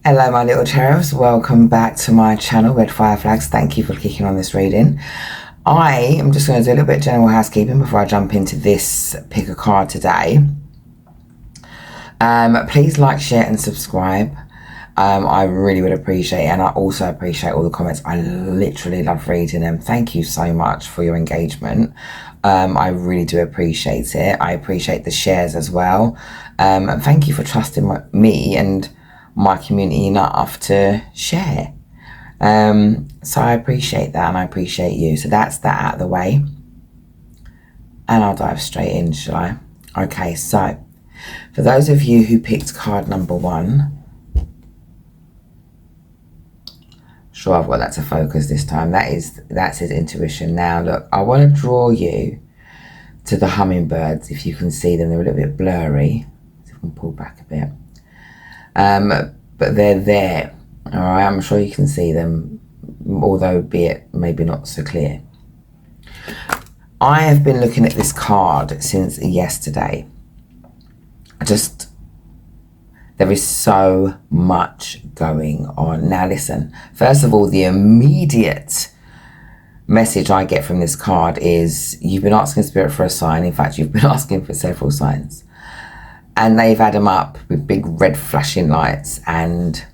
Hello my little cherubs, welcome back to my channel, Red Fire Flags. Thank you for clicking on this reading. I am just going to do a little bit of general housekeeping before I jump into this pick a card today. Please like, share and subscribe. I really would appreciate it, and I also appreciate all the comments. I literally love reading them. Thank you so much for your engagement. I really do appreciate it. I appreciate the shares as well. And thank you for trusting me and my community enough to share. So I appreciate that, and I appreciate you. So that's that out of the way, and I'll dive straight in, shall I? Okay, so for those of you who picked card number 1, sure, I've got that to focus this time. That's his intuition. Now look, I want to draw you to the hummingbirds. If you can see them, they're a little bit blurry. So if I can pull back a bit. But they're there, all right? I'm sure you can see them, although be it maybe not so clear. I have been looking at this card since yesterday. There is so much going on. Now listen, first of all, the immediate message I get from this card is you've been asking Spirit for a sign. In fact, you've been asking for several signs. And they've had them up with big red flashing lights, and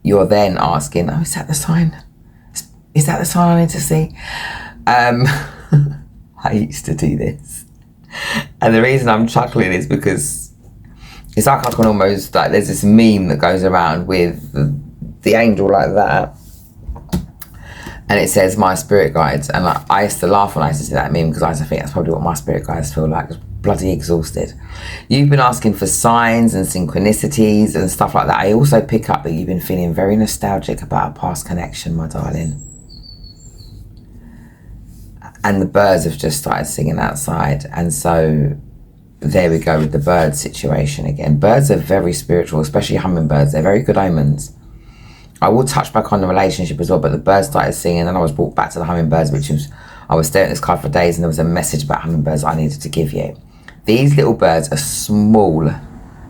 you're then asking, oh, is that the sign? Is that the sign I need to see? I used to do this. And the reason I'm chuckling is because it's like I can almost, like, there's this meme that goes around with the angel like that. And it says, my spirit guides. And like, I used to laugh when I used to see that meme because I used to think that's probably what my spirit guides feel like. Bloody exhausted. You've been asking for signs and synchronicities and stuff like that. I also pick up that you've been feeling very nostalgic about a past connection, my darling. And the birds have just started singing outside. And so there we go with the bird situation again. Birds are very spiritual, especially hummingbirds. They're very good omens. I will touch back on the relationship as well, but the birds started singing and I was brought back to the hummingbirds, which was, I was staring at this card for days and there was a message about hummingbirds I needed to give you. These little birds are small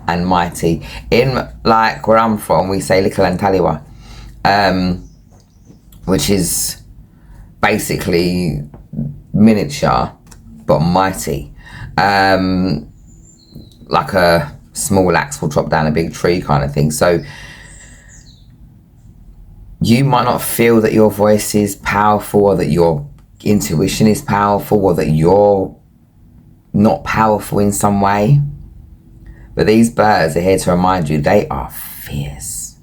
and mighty. In, like, where I'm from, we say little and taliwa, which is basically miniature but mighty. Like a small axe will drop down a big tree kind of thing. So you might not feel that your voice is powerful, or that your intuition is powerful, or that you're not powerful in some way. But these birds are here to remind you they are fierce.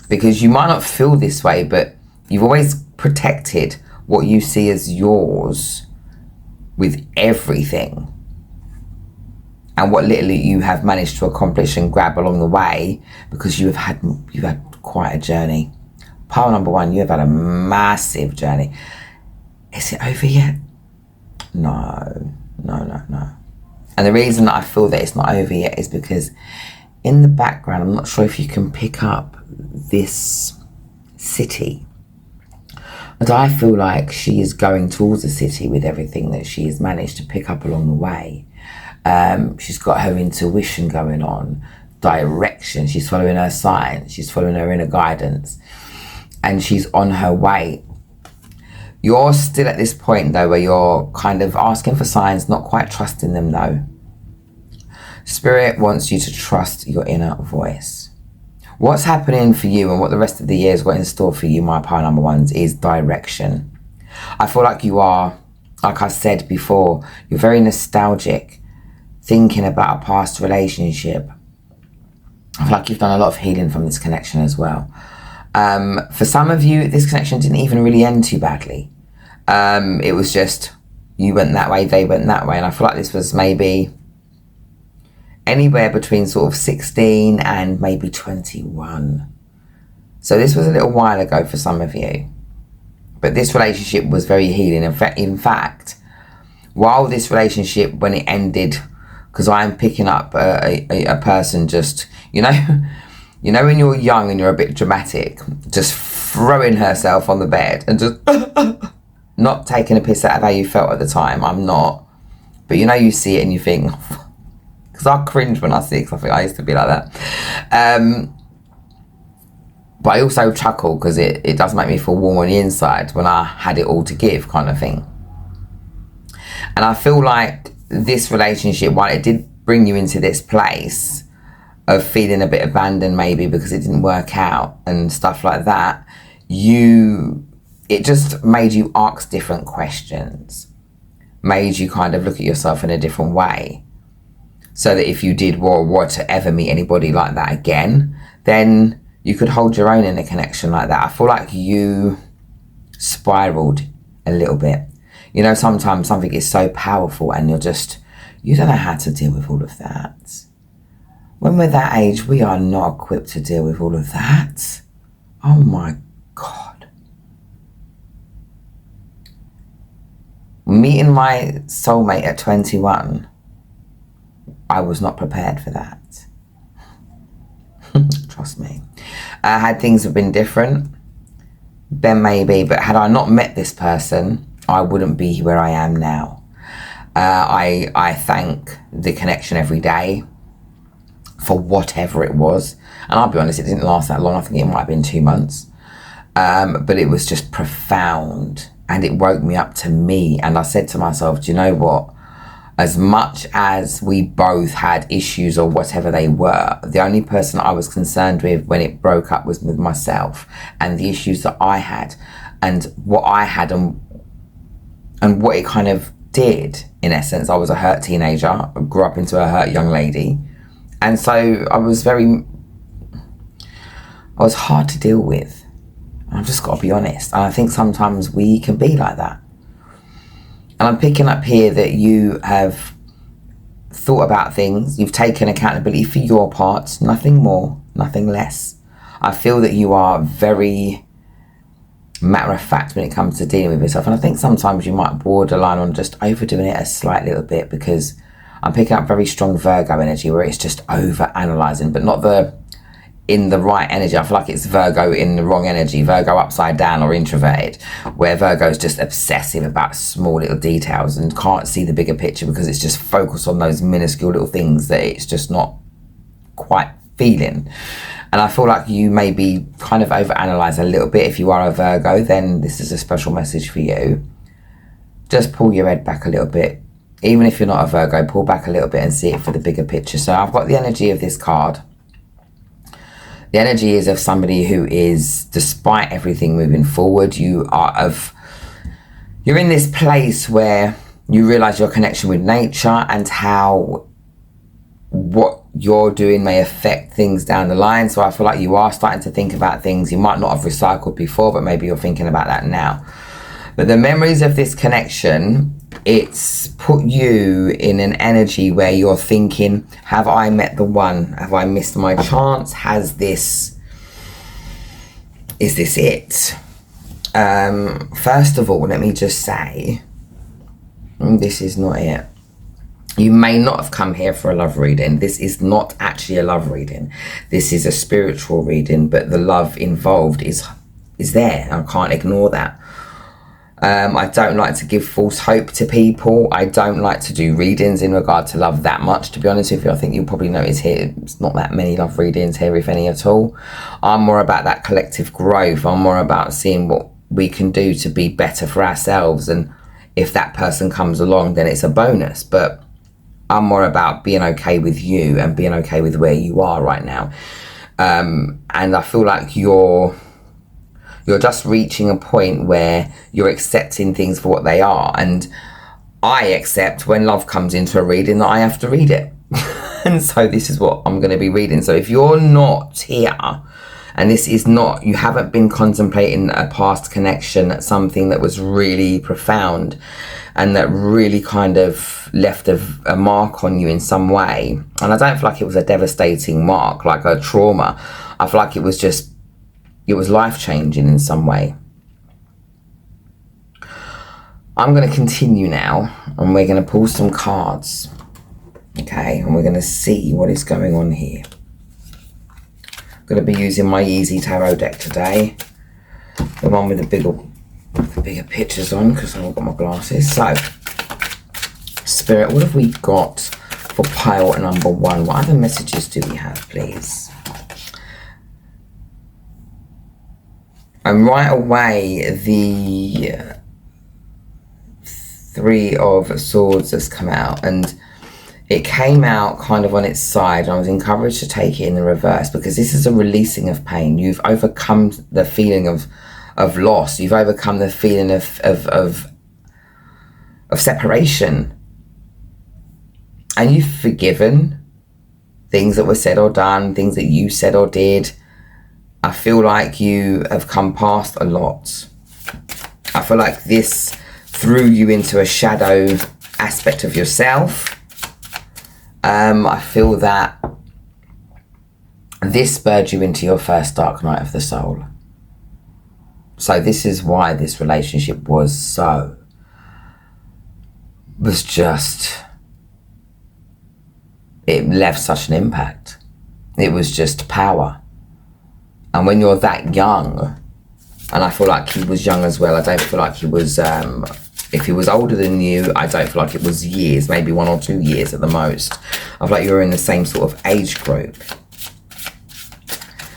Because you might not feel this way, but you've always protected what you see as yours with everything. And what little you have managed to accomplish and grab along the way, because you've had quite a journey. Pile number 1, you have had a massive journey. Is it over yet? No. And the reason that I feel that it's not over yet is because in the background, I'm not sure if you can pick up this city, but I feel like she is going towards the city with everything that she has managed to pick up along the way. She's got her intuition going on, direction, she's following her signs, she's following her inner guidance, and she's on her way. You're still at this point though where you're kind of asking for signs, not quite trusting them though. Spirit wants you to trust your inner voice. What's happening for you and what the rest of the year has got in store for you, my pile number 1s, is direction. I feel like you are, like I said before, you're very nostalgic, thinking about a past relationship. I feel like you've done a lot of healing from this connection as well. For some of you, this connection didn't even really end too badly. It was just, you went that way, they went that way. And I feel like this was maybe anywhere between sort of 16 and maybe 21. So this was a little while ago for some of you. But this relationship was very healing. In fact, while this relationship, when it ended, because I'm picking up a person just, you know when you're young and you're a bit dramatic, just throwing herself on the bed and just not taking a piss out of how you felt at the time. I'm not. But you see it and you think, because I cringe when I see it, because I think I used to be like that. But I also chuckle because it does make me feel warm on the inside when I had it all to give, kind of thing. And I feel like this relationship, while it did bring you into this place of feeling a bit abandoned maybe because it didn't work out and stuff like that, it just made you ask different questions, made you kind of look at yourself in a different way, so that if you did or were to ever meet anybody like that again, then you could hold your own in a connection like that. I feel like you spiraled a little bit. You know, sometimes something is so powerful and you don't know how to deal with all of that. When we're that age, we are not equipped to deal with all of that. Oh my God. Meeting my soulmate at 21, I was not prepared for that. Trust me. Had things have been different, then maybe, but had I not met this person, I wouldn't be where I am now. I thank the connection every day for whatever it was. And I'll be honest, it didn't last that long. I think it might have been 2 months. But it was just profound, and it woke me up to me. And I said to myself, do you know what? As much as we both had issues or whatever they were, the only person I was concerned with when it broke up was with myself and the issues that I had and what I had and what it kind of did. In essence, I was a hurt teenager, I grew up into a hurt young lady. And so I was hard to deal with. I've just got to be honest. And I think sometimes we can be like that. And I'm picking up here that you have thought about things. You've taken accountability for your parts, nothing more, nothing less. I feel that you are very matter of fact when it comes to dealing with yourself. And I think sometimes you might borderline on just overdoing it a slight little bit, because I'm picking up very strong Virgo energy where it's just over analysing, but not in the right energy. I feel like it's Virgo in the wrong energy, Virgo upside down or introverted, where Virgo is just obsessive about small little details and can't see the bigger picture because it's just focused on those minuscule little things that it's just not quite feeling. And I feel like you maybe kind of overanalyze a little bit. If you are a Virgo, then this is a special message for you. Just pull your head back a little bit. Even if you're not a Virgo, pull back a little bit and see it for the bigger picture. So I've got the energy of this card. The energy is of somebody who is, despite everything moving forward, you're in this place where you realize your connection with nature and how what you're doing may affect things down the line. So I feel like you are starting to think about things you might not have recycled before, but maybe you're thinking about that now. But the memories of this connection, it's put you in an energy where you're thinking, have I met the one? Have I missed my chance? Is this it? First of all, let me just say, this is not it. You may not have come here for a love reading. This is not actually a love reading. This is a spiritual reading, but the love involved is there. I can't ignore that. I don't like to give false hope to people. I don't like to do readings in regard to love that much, to be honest with you. I think you'll probably notice here, it's not that many love readings here, if any at all. I'm more about that collective growth. I'm more about seeing what we can do to be better for ourselves. And if that person comes along, then it's a bonus. But I'm more about being okay with you and being okay with where you are right now. And I feel like you're just reaching a point where you're accepting things for what they are. And I accept when love comes into a reading that I have to read it. And so this is what I'm going to be reading. So if you're not here, and this is not, you haven't been contemplating a past connection, something that was really profound and that really kind of left a mark on you in some way. And I don't feel like it was a devastating mark, like a trauma. I feel like it was life-changing in some way. I'm going to continue now, and we're going to pull some cards. Okay, and we're going to see what is going on here. I'm going to be using my Easy Tarot deck today. The one with the bigger pictures on, because I've got my glasses. So, Spirit, what have we got for pile number 1? What other messages do we have, please? And right away, the Three of Swords has come out, and it came out kind of on its side, and I was encouraged to take it in the reverse, because this is a releasing of pain. You've overcome the feeling of loss. You've overcome the feeling of separation. And you've forgiven things that were said or done, things that you said or did. I feel like you have come past a lot. I feel like this threw you into a shadow aspect of yourself. I feel that this spurred you into your first dark night of the soul. So this is why this relationship was just, it left such an impact. It was just power. And when you're that young, and I feel like he was young as well, I don't feel like he was, if he was older than you, I don't feel like it was years, maybe 1 or 2 years at the most. I feel like you were in the same sort of age group.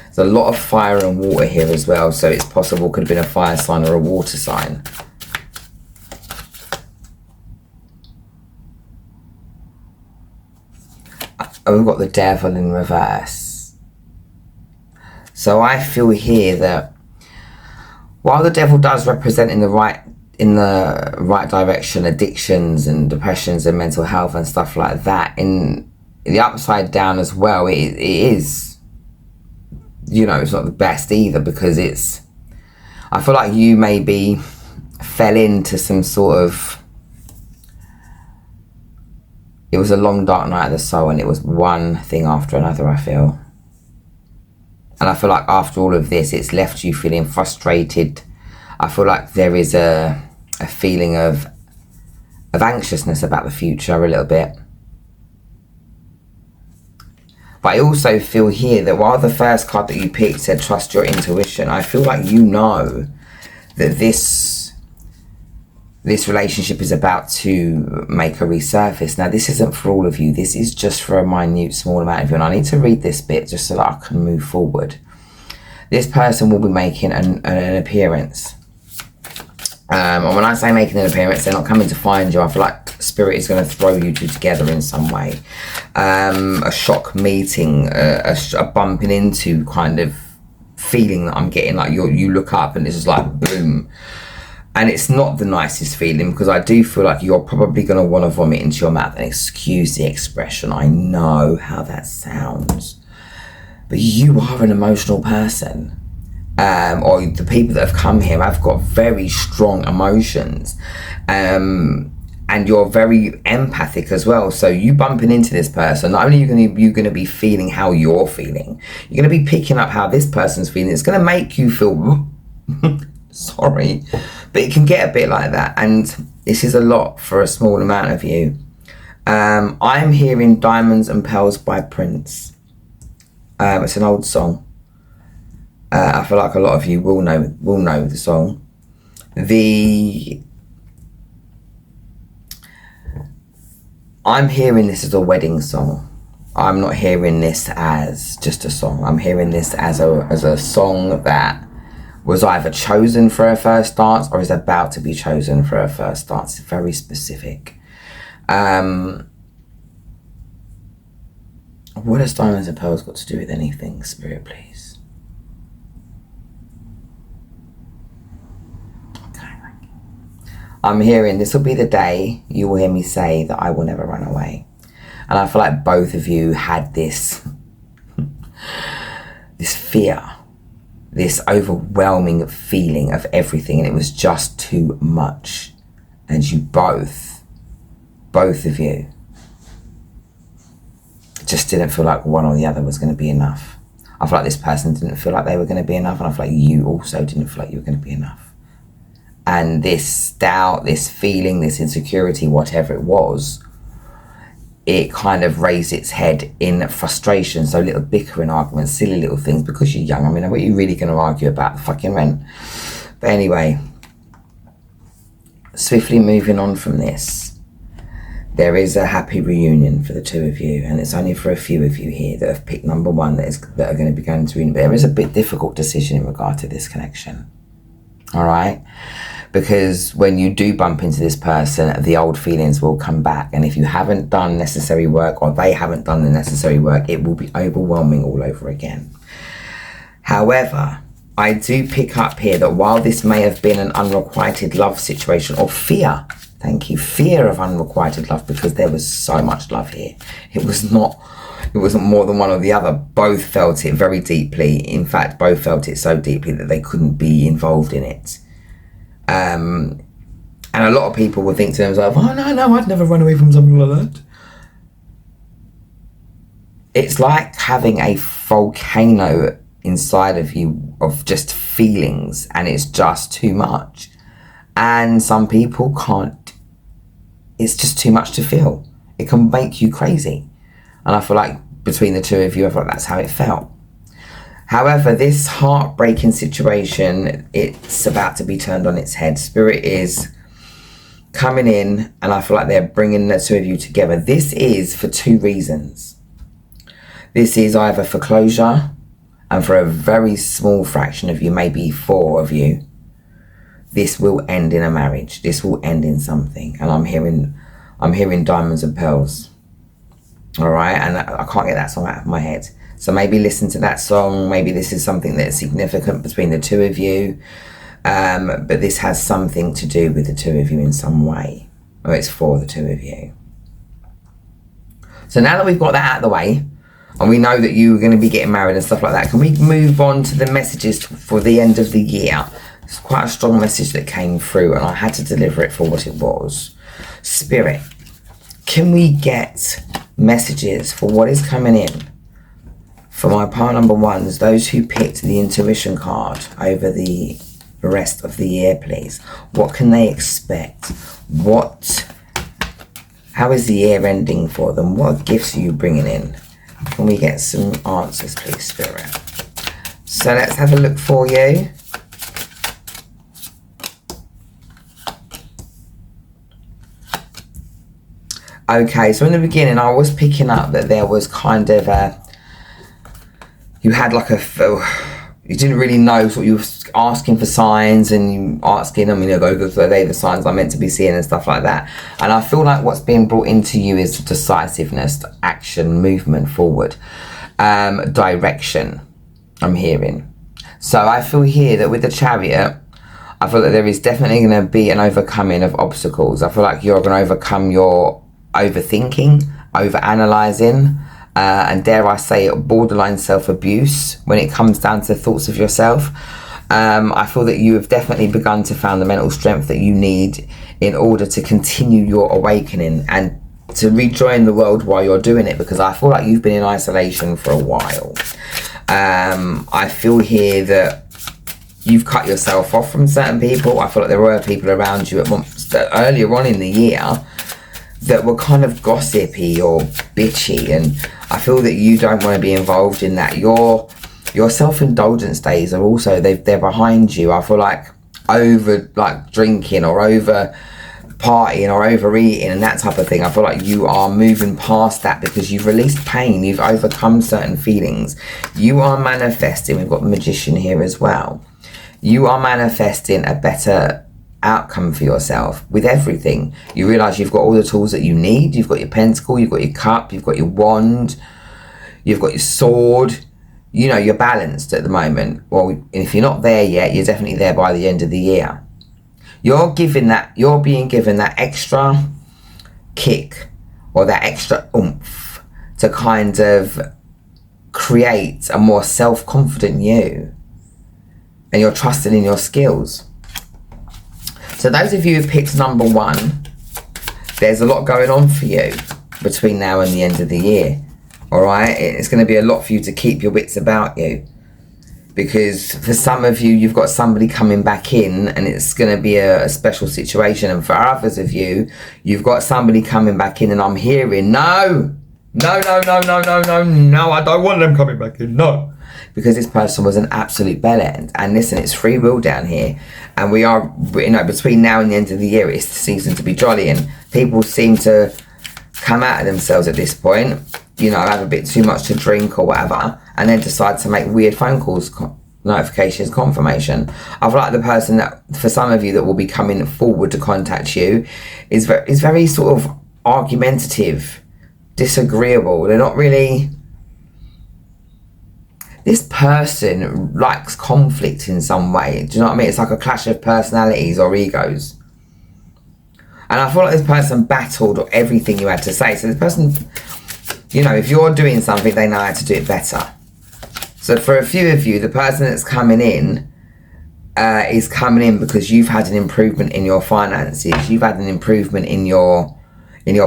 There's a lot of fire and water here as well, so it's possible could have been a fire sign or a water sign. And we've got the Devil in reverse. So I feel here that while the Devil does represent in the right direction addictions and depressions and mental health and stuff like that, in the upside down as well, it is, you know, it's not the best either, because it's, I feel like you maybe fell into some sort of, it was a long dark night of the soul, and it was one thing after another, I feel. And I feel like after all of this, it's left you feeling frustrated. I feel like there is a feeling of anxiousness about the future a little bit. But I also feel here that while the first card that you picked said trust your intuition, I feel like you know that this relationship is about to make a resurface. Now, this isn't for all of you. This is just for a minute, small amount of you. And I need to read this bit just so that I can move forward. This person will be making an appearance. And when I say making an appearance, they're not coming to find you. I feel like Spirit is going to throw you two together in some way. A shock meeting, a bumping into kind of feeling that I'm getting. Like you look up and it's just like boom. And it's not the nicest feeling, because I do feel like you're probably going to want to vomit into your mouth, and excuse the expression. I know how that sounds. But you are an emotional person. Or the people that have come here have got very strong emotions. And you're very empathic as well. So you bumping into this person, not only are you going to be feeling how you're feeling, you're going to be picking up how this person's feeling. It's going to make you feel... sorry, but it can get a bit like that, and this is a lot for a small amount of you. I'm hearing Diamonds and Pearls by Prince. It's an old song. I feel like a lot of you will know the song. I'm hearing this as a wedding song. I'm not hearing this as just a song. I'm hearing this as a song that was either chosen for a first dance or is about to be chosen for a first dance. It's very specific. What has Diamonds and Pearls got to do with anything, Spirit, please? Okay, thank you. I'm hearing this will be the day you will hear me say that I will never run away. And I feel like both of you had this fear, this overwhelming feeling of everything, and it was just too much. And you both of you, just didn't feel like one or the other was going to be enough. I feel like this person didn't feel like they were going to be enough, and I feel like you also didn't feel like you were going to be enough. And this doubt, this feeling, this insecurity, whatever it was, it kind of raised its head in frustration. So little bickering arguments, silly little things, because you're young. I mean, what are you really going to argue about? The fucking rent? But anyway, swiftly moving on from this, there is a happy reunion for the two of you, and it's only for a few of you here that have picked number one that are going to be going to reunion. But there is a bit difficult decision in regard to this connection. all right? Because when you do bump into this person, the old feelings will come back. And if you haven't done necessary work, or they haven't done the necessary work, it will be overwhelming all over again. However, I do pick up here that while this may have been an unrequited love situation, or fear, thank you, fear of unrequited love, because there was so much love here. It wasn't more than one or the other. Both felt it very deeply. In fact, both felt it so deeply that they couldn't be involved in it. And a lot of people would think to themselves, oh no, I'd never run away from something like that. It's like having a volcano inside of you of just feelings, and it's just too much. And some people can't, it's just too much to feel. It can make you crazy. And I feel like between the two of you, I feel like that's how it felt. However, this heartbreaking situation, it's about to be turned on its head. Spirit is coming in, and I feel like they're bringing the two of you together. This is for two reasons. This is either for closure, and for a very small fraction of you, maybe 4 of you, this will end in a marriage. This will end in something. And I'm hearing diamonds and pearls. All right, and I can't get that song out of my head. So maybe listen to that song. Maybe this is something that's significant between the two of you. But this has something to do with the two of you in some way. Or it's for the two of you. So now that we've got that out of the way, and we know that you're going to be getting married and stuff like that, can we move on to the messages for the end of the year? It's quite a strong message that came through, and I had to deliver it for what it was. Spirit, can we get messages for what is coming in for my pile number 1s, those who picked the intuition card over the rest of the year, please? What can they expect? How is the year ending for them? What gifts are you bringing in? Can we get some answers, please, Spirit? So let's have a look for you. Okay, so in the beginning, I was picking up that there was kind of you had like you didn't really know, so you were asking for signs, and you asking them, are they the signs I'm meant to be seeing and stuff like that. And I feel like what's being brought into you is decisiveness, action, movement forward, direction, I'm hearing. So I feel here that with the Chariot, I feel that there is definitely going to be an overcoming of obstacles. I feel like you're going to overcome your overthinking, overanalyzing, and dare I say it, borderline self-abuse when it comes down to thoughts of yourself. I feel that you have definitely begun to find the mental strength that you need in order to continue your awakening and to rejoin the world while you're doing it, because I feel like you've been in isolation for a while. I feel here that you've cut yourself off from certain people. I feel like there were people around you earlier on in the year that were kind of gossipy or bitchy, and I feel that you don't want to be involved in that. Your self-indulgence days are also, they're behind you. I feel like over drinking or over partying or overeating and that type of thing, I feel like you are moving past that because you've released pain, you've overcome certain feelings. You are manifesting, we've got the Magician here as well, you are manifesting a better outcome for yourself with everything. You realize you've got all the tools that you need. You've got your pentacle, you've got your cup, you've got your wand, you've got your sword. You're balanced at the moment. Well, if you're not there yet, you're definitely there by the end of the year. You're being given that extra kick or that extra oomph to kind of create a more self-confident you, and you're trusting in your skills. So those of you who picked number 1, there's a lot going on for you between now and the end of the year. All right, it's going to be a lot for you to keep your wits about you, because for some of you, you've got somebody coming back in, and it's going to be a special situation. And for others of you, you've got somebody coming back in, and I'm hearing no, I don't want them coming back in, no. Because this person was an absolute bellend. And listen, it's free will down here, and we are, between now and the end of the year, it's the season to be jolly, and people seem to come out of themselves at this point, have a bit too much to drink or whatever, and then decide to make weird phone calls notifications, confirmation. I feel like the person that, for some of you, that will be coming forward to contact you is very sort of argumentative, disagreeable. They're not really... This person likes conflict in some way. Do you know what I mean? It's like a clash of personalities or egos. And I feel like this person battled everything you had to say. So this person, you know, if you're doing something, they know how to do it better. So for a few of you, the person that's coming in is coming in because you've had an improvement in your finances. You've had an improvement in your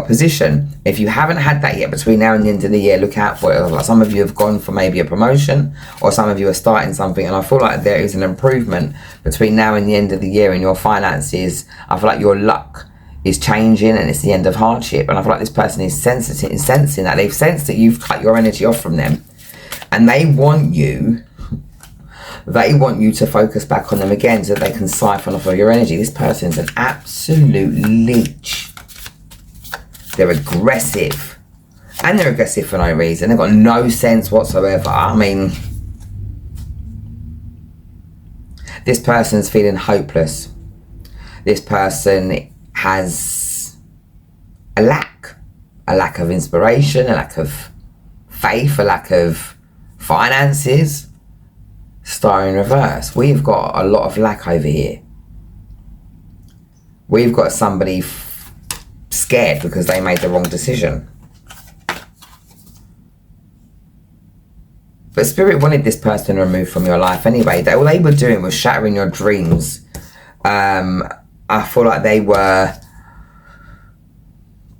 position. If you haven't had that yet, between now and the end of the year, look out for it. Like some of you have gone for maybe a promotion, or some of you are starting something, and I feel like there is an improvement between now and the end of the year in your finances. I feel like your luck is changing, and it's the end of hardship. And I feel like this person is sensing that. They've sensed that you've cut your energy off from them, and they want you to focus back on them again so that they can siphon off of your energy. This person's an absolute leech. They're aggressive, and they're aggressive for no reason. They've got no sense whatsoever. I mean, this person's feeling hopeless. This person has a lack of inspiration, a lack of faith, a lack of finances. Star in reverse. We've got a lot of lack over here. We've got somebody scared because they made the wrong decision. But Spirit wanted this person removed from your life anyway. All they were doing was shattering your dreams. I feel like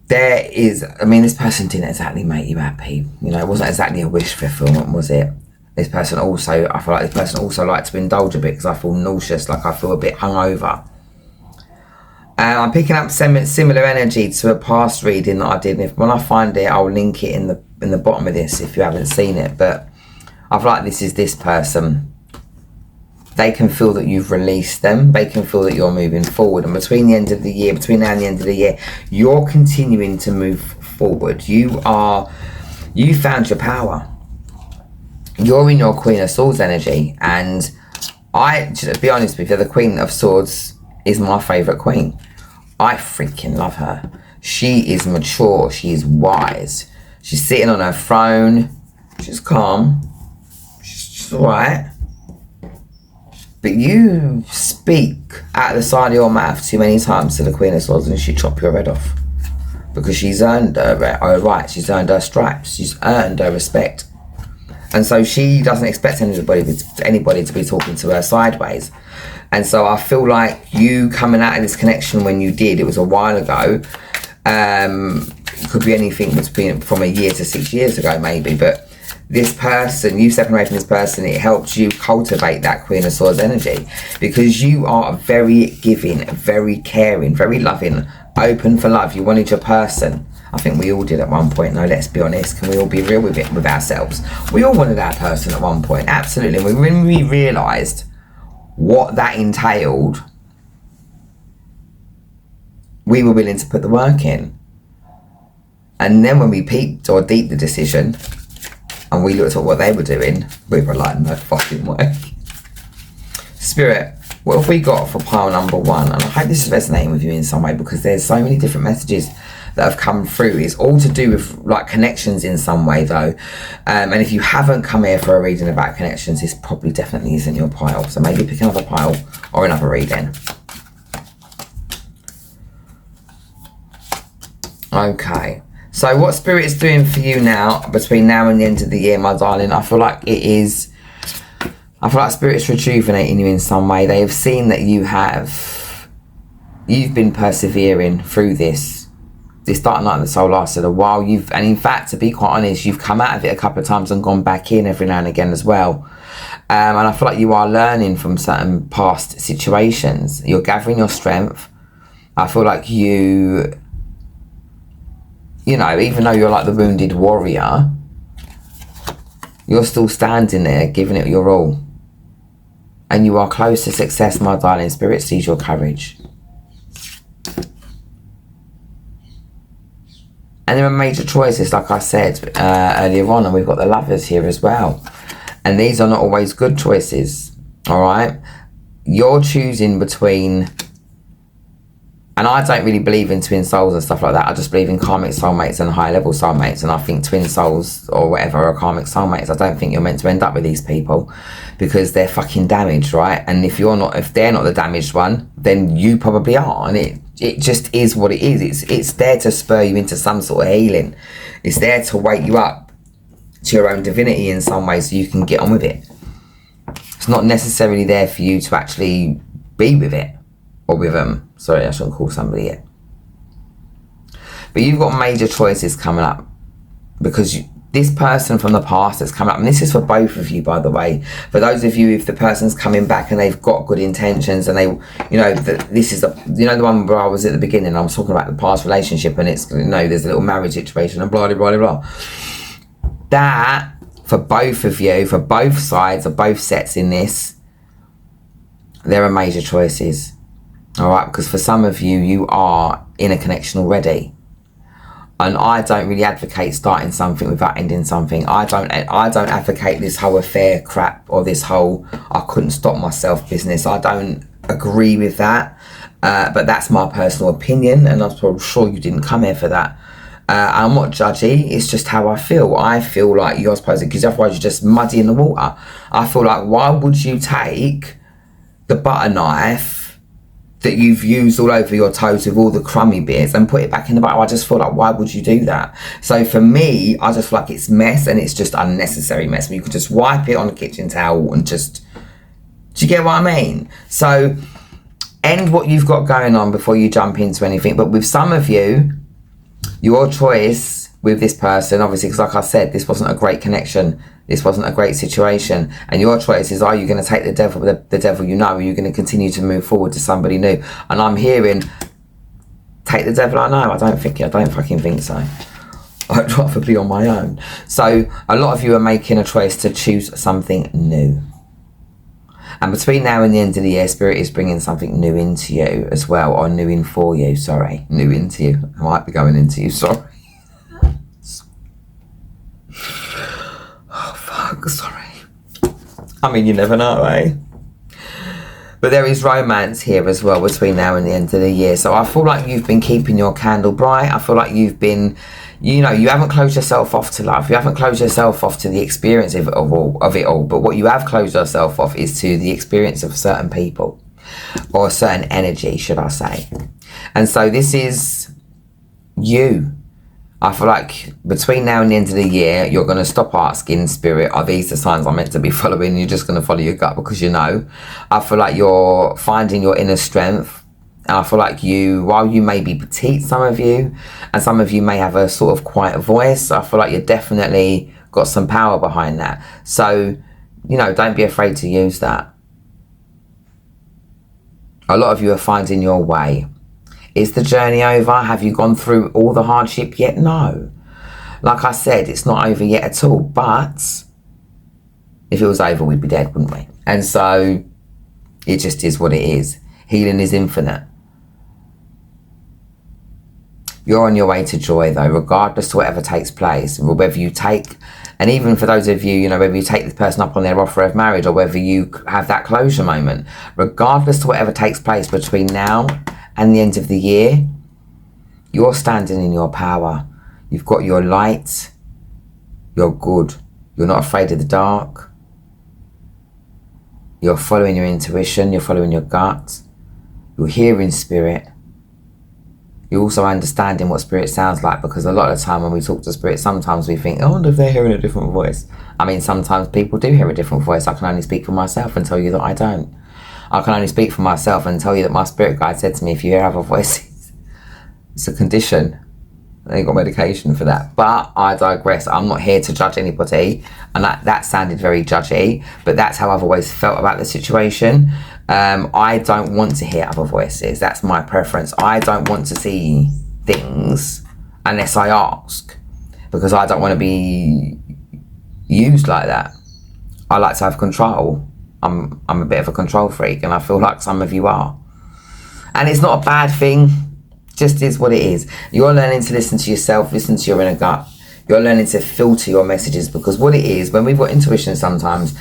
this person didn't exactly make you happy. You know, it wasn't exactly a wish fulfillment, was it? This person also, I feel like this person also liked to indulge a bit because I feel nauseous, like I feel a bit hungover. I'm picking up similar energy to a past reading that I did. When I find it, I'll link it in the bottom of this if you haven't seen it. But I feel like this is this person. They can feel that you've released them. They can feel that you're moving forward. And between now and the end of the year, you're continuing to move forward. You found your power. You're in your Queen of Swords energy. And to be honest with you, the Queen of Swords is my favourite queen. I freaking love her. She is mature. She is wise. She's sitting on her throne. She's calm. She's alright. But you speak out of the side of your mouth too many times to the Queen of Swords and she'll chop your head off. Because she's earned her rights. She's earned her stripes. She's earned her respect. And so she doesn't expect anybody to be talking to her sideways. And so I feel like you coming out of this connection when you did, it was a while ago. It could be anything from a year to 6 years ago maybe. But this person, you stepping away from this person, it helps you cultivate that Queen of Swords energy. Because you are very giving, very caring, very loving, open for love. You wanted your person. I think we all did at one point. No, let's be honest. Can we all be real with ourselves? We all wanted our person at one point. Absolutely. When we realised what that entailed, we were willing to put the work in. And then when we peeped or deeped the decision and we looked at what they were doing, we were like, no fucking way. Spirit, what have we got for pile number 1? And I hope this is resonating with you in some way, because there's so many different messages that have come through. It's all to do with like connections in some way though. And if you haven't come here for a reading about connections, this probably definitely isn't your pile. So maybe pick another pile or another reading. Okay. So what Spirit is doing for you now, between now and the end of the year, my darling, I feel like Spirit's rejuvenating you in some way. They have seen that you've been persevering through this Dark Night of the Soul lasted a while. And in fact, to be quite honest, you've come out of it a couple of times and gone back in every now and again as well. And I feel like you are learning from certain past situations. You're gathering your strength. I feel like you know, even though you're like the wounded warrior, you're still standing there, giving it your all. And you are close to success, my darling. Spirit sees your courage. And there are major choices, like I said earlier on, and we've got the Lovers here as well. And these are not always good choices, all right? You're choosing between, and I don't really believe in twin souls and stuff like that. I just believe in karmic soulmates and high level soulmates. And I think twin souls or whatever are karmic soulmates. I don't think you're meant to end up with these people because they're fucking damaged, right? And if they're not the damaged one, then you probably are. And it just is what it is. It's there to spur you into some sort of healing. It's there to wake you up to your own divinity in some way so you can get on with it. It's not necessarily there for you to actually be with it or with them. Sorry, I shouldn't call somebody it. But you've got major choices coming up because this person from the past that's coming up, and this is for both of you, by the way. For those of you, if the person's coming back and they've got good intentions and they, you know, this is the one where I was at the beginning, I was talking about the past relationship and it's, you know, there's a little marriage situation and blah, blah, blah, blah. That, for both of you, for both sides, or both sets in this, there are major choices. All right, because for some of you, you are in a connection already. And I don't really advocate starting something without ending something. I don't advocate this whole affair crap or this whole I couldn't stop myself business. I don't agree with that. But that's my personal opinion, and I'm sure you didn't come here for that. I'm not judgy, it's just how I feel. I feel like you're supposed to, because otherwise you're just muddy in the water. I feel like, why would you take the butter knife that you've used all over your toes with all the crummy bits and put it back in the butter? I just feel like, why would you do that? So for me, I just feel like it's mess, and it's just unnecessary mess. You could just wipe it on a kitchen towel and just, do you get what I mean? So end what you've got going on before you jump into anything. But with some of you, your choice with this person, obviously, because like I said, this wasn't a great connection, this wasn't a great situation, and your choice is, are you going to take the devil you know, or are you going to continue to move forward to somebody new? And I'm hearing, take the devil I know. I don't fucking think so. I'd rather be on my own. So a lot of you are making a choice to choose something new. And between now and the end of the year, Spirit is bringing something new into you as well, or new in for you, sorry. New into you. I might be going into you, sorry. Oh, fuck, sorry. I mean, you never know, eh? But there is romance here as well between now and the end of the year. So I feel like you've been keeping your candle bright. I feel like you've been, you know, you haven't closed yourself off to love. You haven't closed yourself off to the experience of it all. But what you have closed yourself off is to the experience of certain people, or a certain energy, should I say. And so this is you. I feel like between now and the end of the year, you're going to stop asking Spirit, are these the signs I'm meant to be following? You're just going to follow your gut because you know. I feel like you're finding your inner strength. And I feel like while you may be petite, some of you, and some of you may have a sort of quiet voice, I feel like you're definitely got some power behind that. So, you know, don't be afraid to use that. A lot of you are finding your way. Is the journey over? Have you gone through all the hardship yet? No. Like I said, it's not over yet at all. But if it was over, we'd be dead, wouldn't we? And so it just is what it is. Healing is infinite. You're on your way to joy, though, regardless of whatever takes place. Whether you take, and even for those of you, you know, whether you take this person up on their offer of marriage or whether you have that closure moment, regardless of whatever takes place between now and the end of the year, you're standing in your power. You've got your light. You're good. You're not afraid of the dark. You're following your intuition. You're following your gut. You're hearing Spirit. You're also understanding what Spirit sounds like, because a lot of the time when we talk to Spirit, sometimes we think, I wonder if they're hearing a different voice. I mean, sometimes people do hear a different voice. I can only speak for myself and tell you that I don't. I can only speak for myself and tell you that my spirit guide said to me, if you hear other voices, it's a condition. They got medication for that. But I digress. I'm not here to judge anybody. And that sounded very judgy, but that's how I've always felt about the situation. I don't want to hear other voices. That's my preference. I don't want to see things unless I ask, because I don't want to be used like that. I like to have control. I'm a bit of a control freak, and I feel like some of you are. And it's not a bad thing, just is what it is. You're learning to listen to yourself, listen to your inner gut. You're learning to filter your messages, because what it is, when we've got intuition sometimes,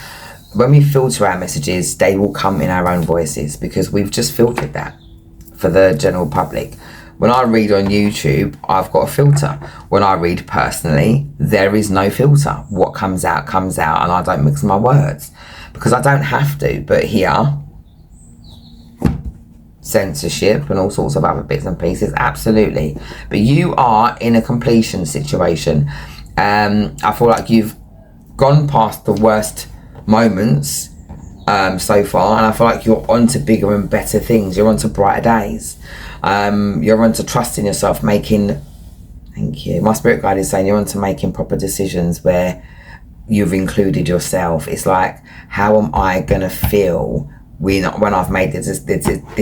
when we filter our messages, they will come in our own voices, because we've just filtered that for the general public. When I read on YouTube, I've got a filter. When I read personally, there is no filter. What comes out, and I don't mix my words, because I don't have to. But here, censorship and all sorts of other bits and pieces, absolutely. But you are in a completion situation. I feel like you've gone past the worst moments so far, and I feel like you're on to bigger and better things. You're on to brighter days. You're on to trusting yourself, making, thank you, my spirit guide is saying you're on to making proper decisions where you've included yourself. It's like, how am I gonna feel when I've made this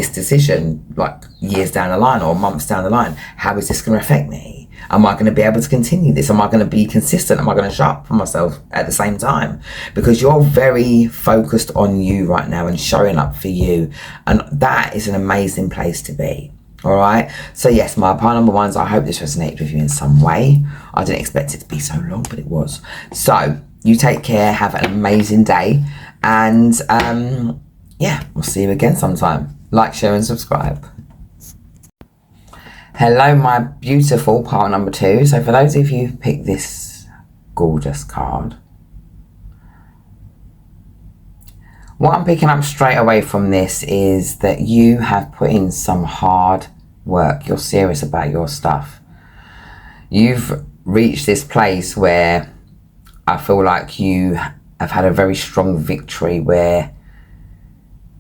decision, like years down the line or months down the line? How is this going to affect me? Am I going to be able to continue this? Am I going to be consistent? Am I going to show up for myself at the same time? Because you're very focused on you right now and showing up for you, and that is an amazing place to be. All right, so yes, my pile number ones, I hope this resonated with you in some way. I didn't expect it to be so long, but it was. So you take care, have an amazing day, and yeah, we'll see you again sometime. Like, share and subscribe. Hello, my beautiful pile number 2. So for those of you who picked this gorgeous card, what I'm picking up straight away from this is that you have put in some hard work. You're serious about your stuff. You've reached this place where I feel like you have had a very strong victory, where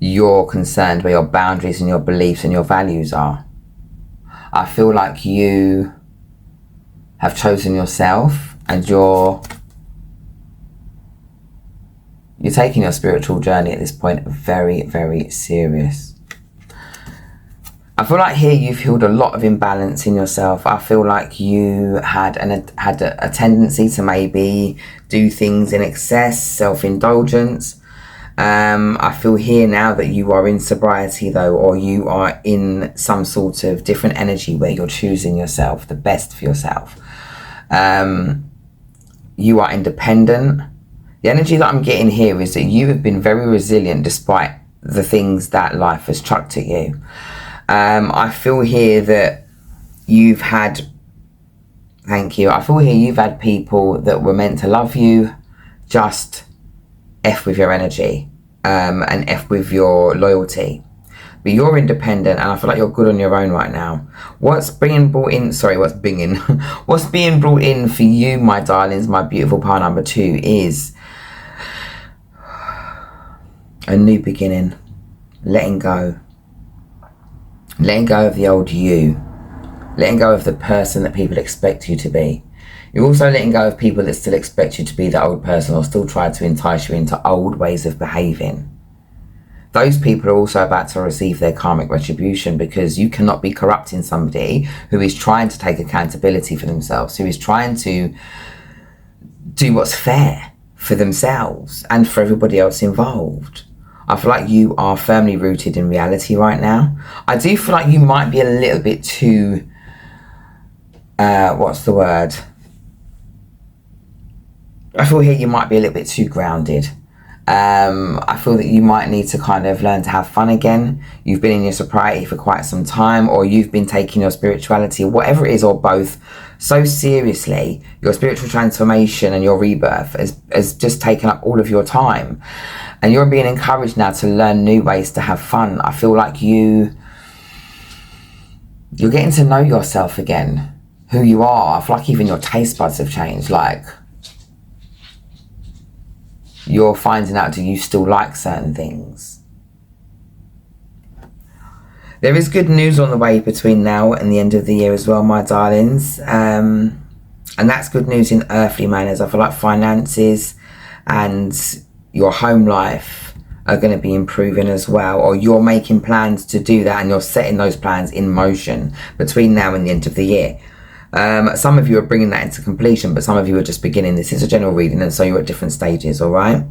you're concerned where your boundaries and your beliefs and your values are. I feel like you have chosen yourself, and you're taking your spiritual journey at this point very, very serious. I feel like here you've healed a lot of imbalance in yourself. I feel like you had a tendency to maybe do things in excess, self-indulgence. I feel here now that you are in sobriety though, or you are in some sort of different energy where you're choosing yourself, the best for yourself. You are independent. The energy that I'm getting here is that you have been very resilient despite the things that life has chucked at you. I feel here that you've had, thank you, I feel here you've had people that were meant to love you just F with your energy, and F with your loyalty. But you're independent, and I feel like you're good on your own right now. What's being brought in for you, my darlings, my beautiful pile number 2, is a new beginning. Letting go of the old you, letting go of the person that people expect you to be. You're also letting go of people that still expect you to be that old person, or still try to entice you into old ways of behaving. Those people are also about to receive their karmic retribution, because you cannot be corrupting somebody who is trying to take accountability for themselves, who is trying to do what's fair for themselves and for everybody else involved. I feel like you are firmly rooted in reality right now. I do feel like you might be a little bit too, what's the word? I feel here you might be a little bit too grounded. I feel that you might need to kind of learn to have fun again. You've been in your sobriety for quite some time, or you've been taking your spirituality, whatever it is, or both, so seriously. Your spiritual transformation and your rebirth has just taken up all of your time. And you're being encouraged now to learn new ways to have fun. I feel like you're getting to know yourself again, who you are. I feel like even your taste buds have changed. Like, you're finding out, do you still like certain things? There is good news on the way between now and the end of the year as well, my darlings. And that's good news in earthly manners. I feel like finances and your home life are going to be improving as well, or you're making plans to do that, and you're setting those plans in motion between now and the end of the year. Some of you are bringing that into completion, but some of you are just beginning. This is a general reading, and so you're at different stages, all right?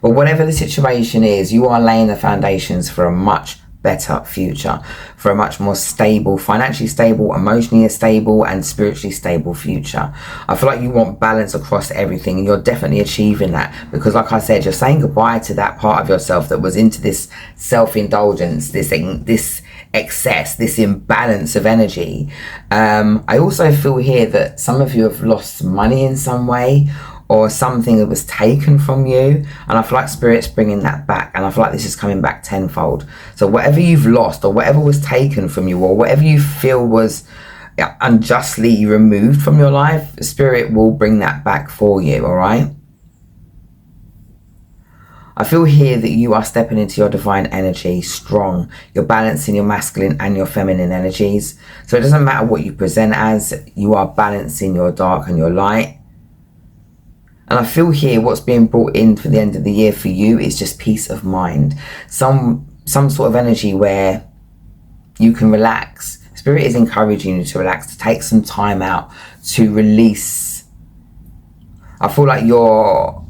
But whatever the situation is, you are laying the foundations for a much better future, for a much more stable, financially stable, emotionally stable, and spiritually stable future. I feel like you want balance across everything, and you're definitely achieving that, because like I said, you're saying goodbye to that part of yourself that was into this self-indulgence, this excess, this imbalance of energy. I also feel here that some of you have lost money in some way, or something that was taken from you, and I feel like Spirit's bringing that back, and I feel like this is coming back tenfold. So whatever you've lost, or whatever was taken from you, or whatever you feel was unjustly removed from your life, Spirit will bring that back for you. All right, I feel here that you are stepping into your divine energy strong. You're balancing your masculine and your feminine energies, so it doesn't matter what you present as, you are balancing your dark and your light. And I feel here what's being brought in for the end of the year for you is just peace of mind. Some sort of energy where you can relax. Spirit is encouraging you to relax, to take some time out, to release. I feel like your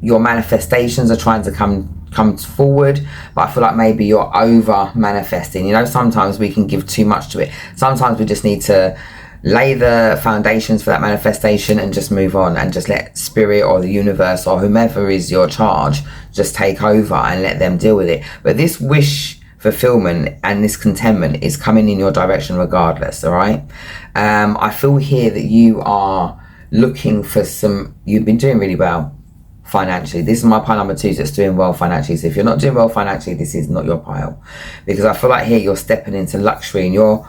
manifestations are trying to come forward, but I feel like maybe you're over manifesting. You know, sometimes we can give too much to it. Sometimes we just need to lay the foundations for that manifestation and just move on, and just let Spirit or the universe or whomever is your charge just take over and let them deal with it. But this wish fulfillment and this contentment is coming in your direction regardless. All right, I feel here that you are looking for you've been doing really well financially. This is my pile number 2 that's doing well financially. So if you're not doing well financially, this is not your pile, because I feel like here you're stepping into luxury, and your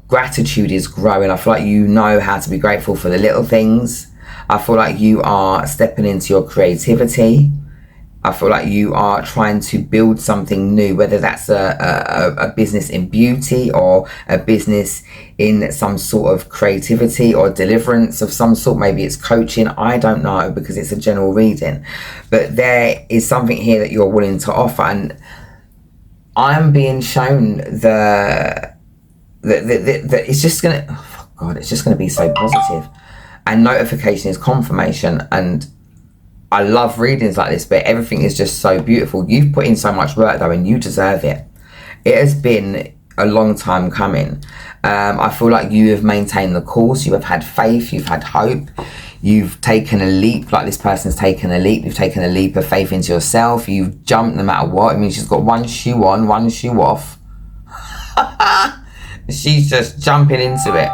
gratitude is growing. I feel like you know how to be grateful for the little things. I feel like you are stepping into your creativity. I feel like you are trying to build something new, whether that's a business in beauty, or a business in some sort of creativity or deliverance of some sort. Maybe it's coaching. I don't know, because it's a general reading. But there is something here that you're willing to offer. And I'm being shown that it's just gonna, oh God, it's just gonna be so positive. And notification is confirmation. And I love readings like this, but everything is just so beautiful. You've put in so much work though, and you deserve it. It has been a long time coming. I feel like you have maintained the course. You have had faith. You've had hope. You've taken a leap, like this person's taken a leap. You've taken a leap of faith into yourself. You've jumped no matter what. I mean, she's got one shoe on, one shoe off. She's just jumping into it.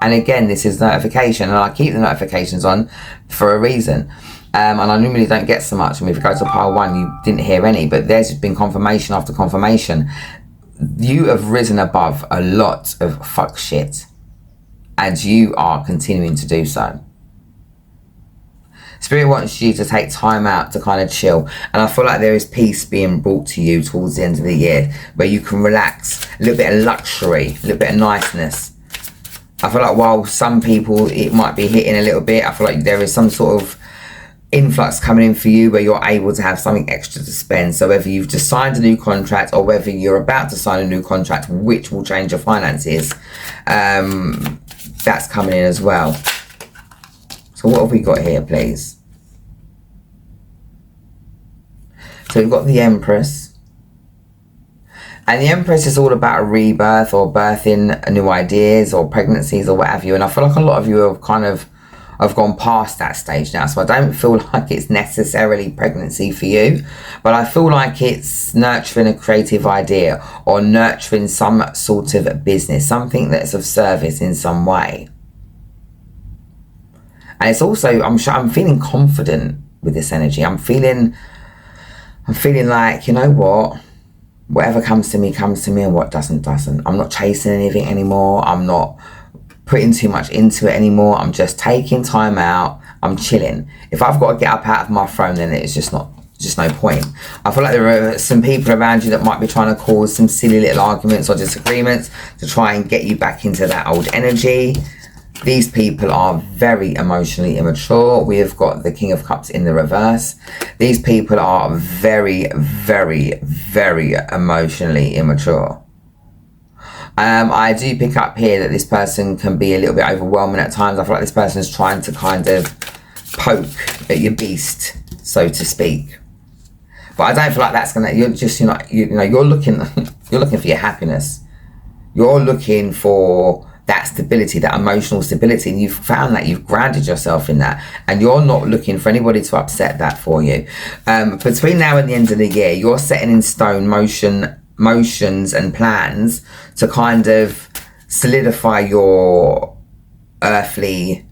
And again, this is notification, and I keep the notifications on for a reason. And I normally don't get so much. I mean, if you go to pile 1, you didn't hear any, but there's been confirmation after confirmation. You have risen above a lot of fuck shit, and you are continuing to do so. Spirit wants you to take time out to kind of chill, and I feel like there is peace being brought to you towards the end of the year, where you can relax, a little bit of luxury, a little bit of niceness. I feel like while some people it might be hitting a little bit, I feel like there is some sort of influx coming in for you where you're able to have something extra to spend. So whether you've just signed a new contract, or whether you're about to sign a new contract which will change your finances, that's coming in as well. So what have we got here, please? So we've got the Empress. And the Empress is all about a rebirth, or birthing new ideas, or pregnancies, or what have you. And I feel like a lot of you have kind of gone past that stage now. So I don't feel like it's necessarily pregnancy for you, but I feel like it's nurturing a creative idea, or nurturing some sort of business, something that's of service in some way. And it's also, I'm feeling confident with this energy. I'm feeling like, you know what? Whatever comes to me, and what doesn't. I'm not chasing anything anymore. I'm not putting too much into it anymore. I'm just taking time out. I'm chilling. If I've got to get up out of my throne, then it's just no point. I feel like there are some people around you that might be trying to cause some silly little arguments or disagreements to try and get you back into that old energy. These people are very emotionally immature. We have got the King of Cups in the reverse. These people are very, very, very emotionally immature. I do pick up here that this person can be a little bit overwhelming at times. I feel like this person is trying to kind of poke at your beast, so to speak. But I don't feel like that's gonna. You're just, you're looking for your happiness. You're looking for that stability, that emotional stability, and you've found that, you've grounded yourself in that, and you're not looking for anybody to upset that for you. Between now and the end of the year, you're setting in stone motions and plans to kind of solidify your earthly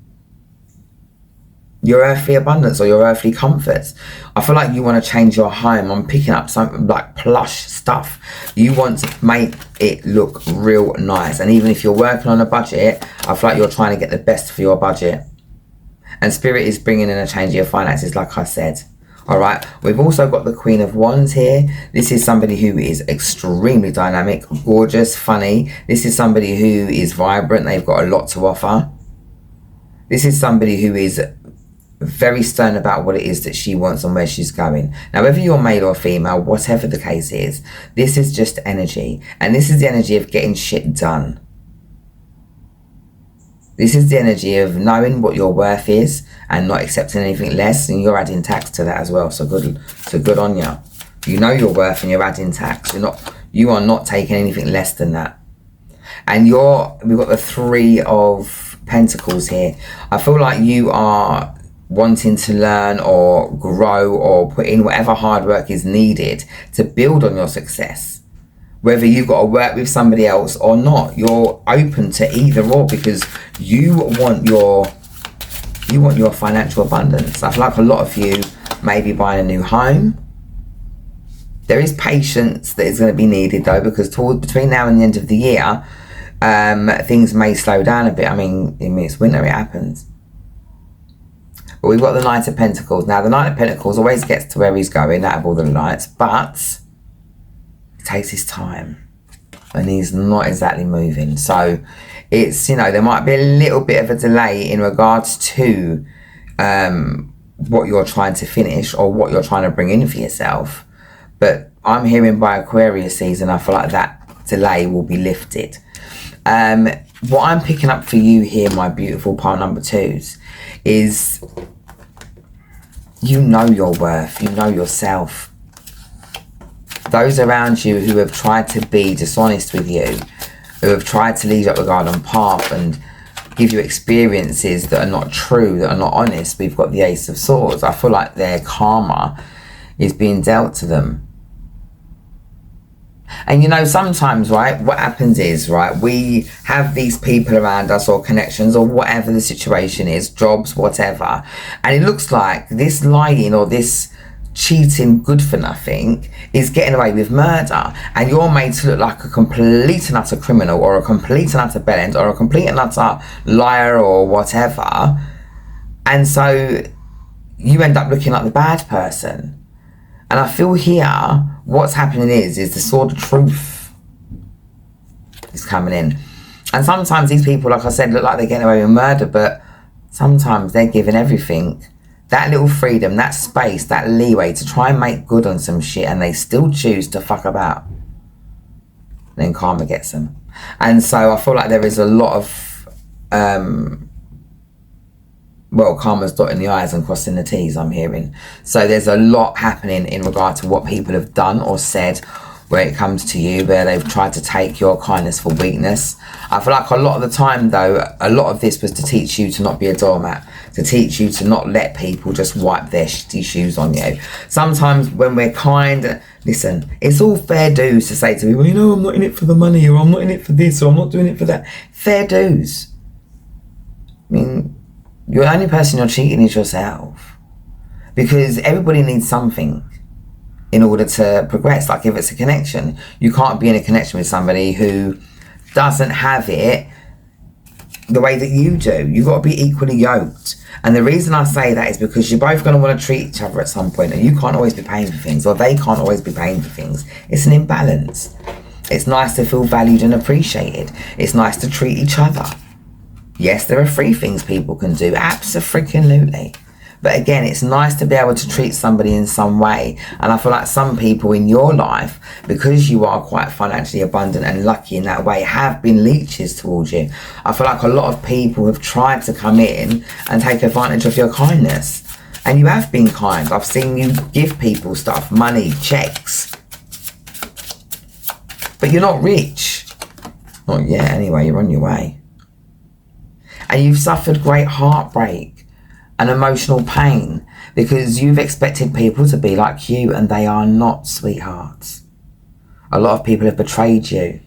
abundance or your earthly comforts. I feel like you want to change your home. I'm picking up something like plush stuff. You want to make it look real nice. And even if you're working on a budget, I feel like you're trying to get the best for your budget. And Spirit is bringing in a change of your finances, like I said. Alright, we've also got the Queen of Wands here. This is somebody who is extremely dynamic, gorgeous, funny. This is somebody who is vibrant. They've got a lot to offer. This is somebody who is very stern about what it is that she wants and where she's going. Now, whether you're male or female, whatever the case is, this is just energy. And this is the energy of getting shit done. This is the energy of knowing what your worth is and not accepting anything less. And you're adding tax to that as well. So good on you. You know your worth and you're adding tax. You are not taking anything less than that. And we've got the Three of Pentacles here. I feel like you are wanting to learn or grow or put in whatever hard work is needed to build on your success. Whether you've got to work with somebody else or not, you're open to either or, because you want your financial abundance. I feel like a lot of you may be buying a new home. There is patience that is going to be needed though, because between now and the end of the year, things may slow down a bit. I mean it's winter, it happens. But we've got the Knight of Pentacles. Now, the Knight of Pentacles always gets to where he's going out of all the lights, but it takes his time. And he's not exactly moving. So, it's, there might be a little bit of a delay in regards to what you're trying to finish or what you're trying to bring in for yourself. But I'm hearing by Aquarius season, I feel like that delay will be lifted. What I'm picking up for you here, my beautiful pile number twos, is you know your worth, you know yourself. Those around you who have tried to be dishonest with you, who have tried to lead you up the garden path and give you experiences that are not true, that are not honest, we've got the Ace of Swords. I feel like their karma is being dealt to them. And sometimes, right, what happens is, right, we have these people around us or connections or whatever the situation is, jobs, whatever, and it looks like this lying or this cheating good for nothing is getting away with murder, and you're made to look like a complete and utter criminal or a complete and utter bellend or a complete and utter liar or whatever, and so you end up looking like the bad person. And I feel here, what's happening is the sword of truth is coming in. And sometimes these people, like I said, look like they're getting away with murder, but sometimes they're given everything. That little freedom, that space, that leeway to try and make good on some shit, and they still choose to fuck about. And then karma gets them. And so I feel like there is a lot of karma's dotting the I's and crossing the T's, I'm hearing. So there's a lot happening in regard to what people have done or said where it comes to you, where they've tried to take your kindness for weakness. I feel like a lot of the time, though, a lot of this was to teach you to not be a doormat, to teach you to not let people just wipe their shitty shoes on you. Sometimes when we're kind, listen, it's all fair dues to say to people, I'm not in it for the money, or I'm not in it for this, or I'm not doing it for that. Fair dues. I mean, the only person you're cheating is yourself, because everybody needs something in order to progress. Like if it's a connection, you can't be in a connection with somebody who doesn't have it the way that you do. You've got to be equally yoked. And the reason I say that is because you're both going to want to treat each other at some point, and you can't always be paying for things, or they can't always be paying for things. It's an imbalance. It's nice to feel valued and appreciated. It's nice to treat each other. Yes, there are free things people can do, abso-freaking-lutely. But again, it's nice to be able to treat somebody in some way. And I feel like some people in your life, because you are quite financially abundant and lucky in that way, have been leeches towards you. I feel like a lot of people have tried to come in and take advantage of your kindness. And you have been kind. I've seen you give people stuff, money, checks. But you're not rich. Not yet, anyway. You're on your way. And you've suffered great heartbreak and emotional pain because you've expected people to be like you, and they are not, sweethearts. A lot of people have betrayed you.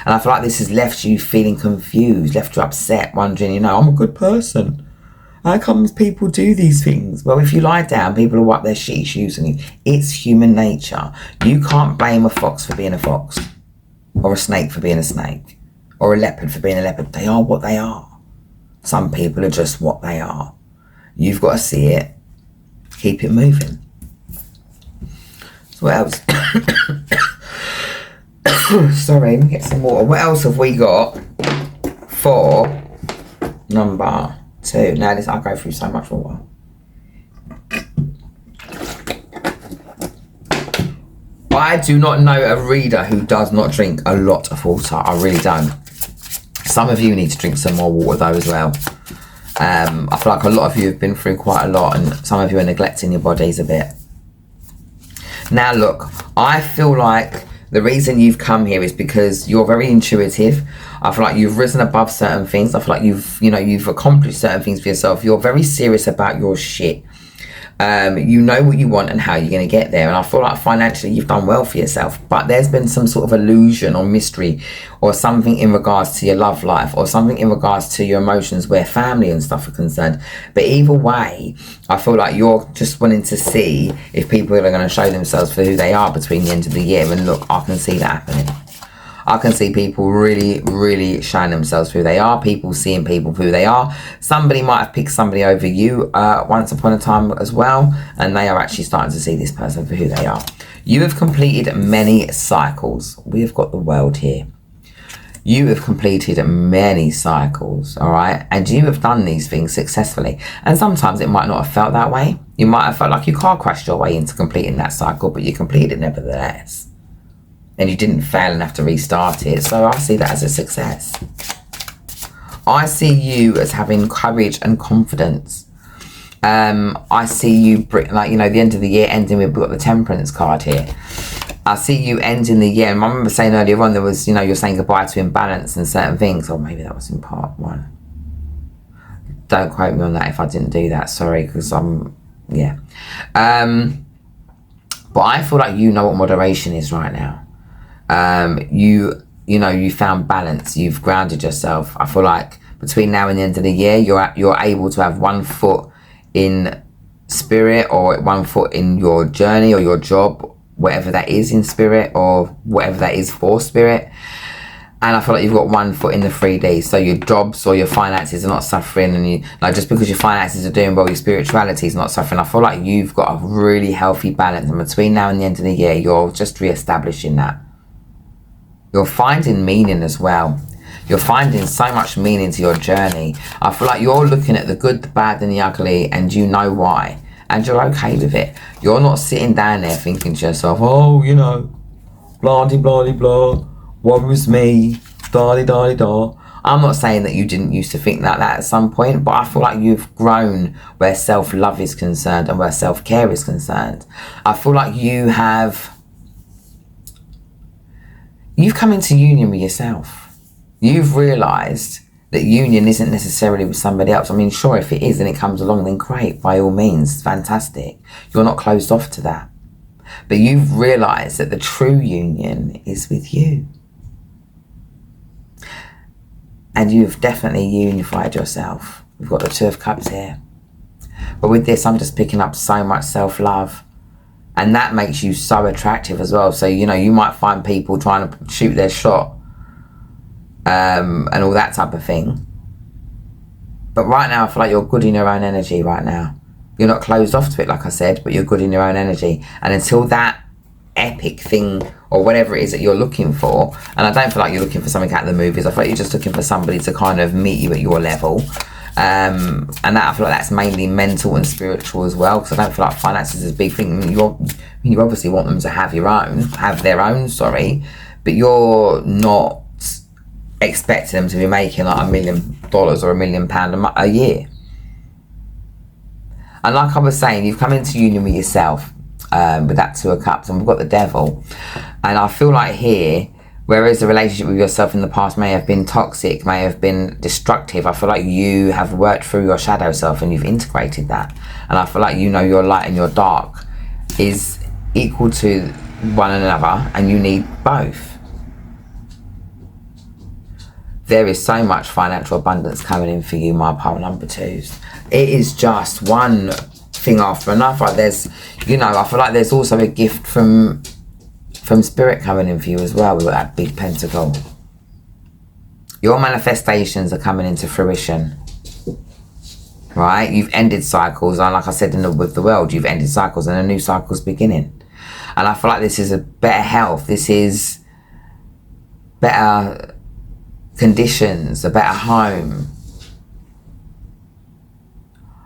And I feel like this has left you feeling confused, left you upset, wondering, I'm a good person. How comes people do these things? Well, if you lie down, people will wipe their shitty shoes on you. It's human nature. You can't blame a fox for being a fox, or a snake for being a snake, or a leopard for being a leopard. They are what they are. Some people are just what they are. You've got to see it. Keep it moving. So what else? Sorry, let me get some water. What else have we got for number 2? Now this, I'll go through so much water. I do not know a reader who does not drink a lot of water. I really don't. Some of you need to drink some more water though as well. I feel like a lot of you have been through quite a lot, and some of you are neglecting your bodies a bit. Now look, I feel like the reason you've come here is because you're very intuitive. I feel like you've risen above certain things. I feel like you've accomplished certain things for yourself. You're very serious about your shit. You know what you want and how you're going to get there. And I feel like financially you've done well for yourself. But there's been some sort of illusion or mystery or something in regards to your love life or something in regards to your emotions where family and stuff are concerned. But either way, I feel like you're just wanting to see if people are going to show themselves for who they are between the end of the year. And look, I can see that happening. I can see people really, really showing themselves for who they are. People seeing people for who they are. Somebody might have picked somebody over you once upon a time as well. And they are actually starting to see this person for who they are. You have completed many cycles. We have got the world here. You have completed many cycles, all right? And you have done these things successfully. And sometimes it might not have felt that way. You might have felt like you car crashed your way into completing that cycle, but you completed it nevertheless. And you didn't fail and have to restart it. So I see that as a success. I see you as having courage and confidence. I see you, the end of the year ending with, we've got the temperance card here. I see you ending the year. And I remember saying earlier on, there was, you're saying goodbye to imbalance and certain things. Or maybe that was in part 1. Don't quote me on that if I didn't do that. Sorry, because yeah. But I feel like you know what moderation is right now. You found balance. You've grounded yourself. I feel like between now and the end of the year, you're able to have one foot in spirit, or one foot in your journey or your job, whatever that is in spirit, or whatever that is for spirit. And I feel like you've got one foot in the 3D. So your jobs or your finances are not suffering, and just because your finances are doing well, your spirituality is not suffering. I feel like you've got a really healthy balance, and between now and the end of the year, you're just re-establishing that. You're finding meaning as well. You're finding so much meaning to your journey. I feel like you're looking at the good, the bad and the ugly, and you know why. And you're okay with it. You're not sitting down there thinking to yourself, blah-de-blah-de-blah, woe is me, da-de-da-de-da. I'm not saying that you didn't used to think like that at some point, but I feel like you've grown where self-love is concerned and where self-care is concerned. I feel like you've come into union with yourself. You've realised that union isn't necessarily with somebody else. I mean, sure, if it is and it comes along, then great, by all means, fantastic. You're not closed off to that. But you've realised that the true union is with you. And you've definitely unified yourself. We've got the 2 of Cups here. But with this, I'm just picking up so much self-love. And that makes you so attractive as well. So, you might find people trying to shoot their shot and all that type of thing. But right now, I feel like you're good in your own energy right now. You're not closed off to it, like I said, but you're good in your own energy. And until that epic thing or whatever it is that you're looking for, and I don't feel like you're looking for something out of the movies. I feel like you're just looking for somebody to kind of meet you at your level. And that, I feel like that's mainly mental and spiritual as well, because I don't feel like finances is a big thing. You obviously want them to have their own, but you're not expecting them to be making like $1 million or £1 million a year. And like I was saying, you've come into union with yourself, with that Two of Cups, and we've got the Devil. And I feel like here, whereas the relationship with yourself in the past may have been toxic, may have been destructive, I feel like you have worked through your shadow self and you've integrated that. And I feel like you know your light and your dark is equal to one another, and you need both. There is so much financial abundance coming in for you, my pile number twos. It is just one thing after another. There's, you know, I feel like there's also a gift from spirit coming in for you as well with that big pentacle. Your manifestations are coming into fruition, right? You've ended cycles, and like I said with the world, you've ended cycles and a new cycle's beginning. And I feel like this is a better health. This is better conditions, a better home.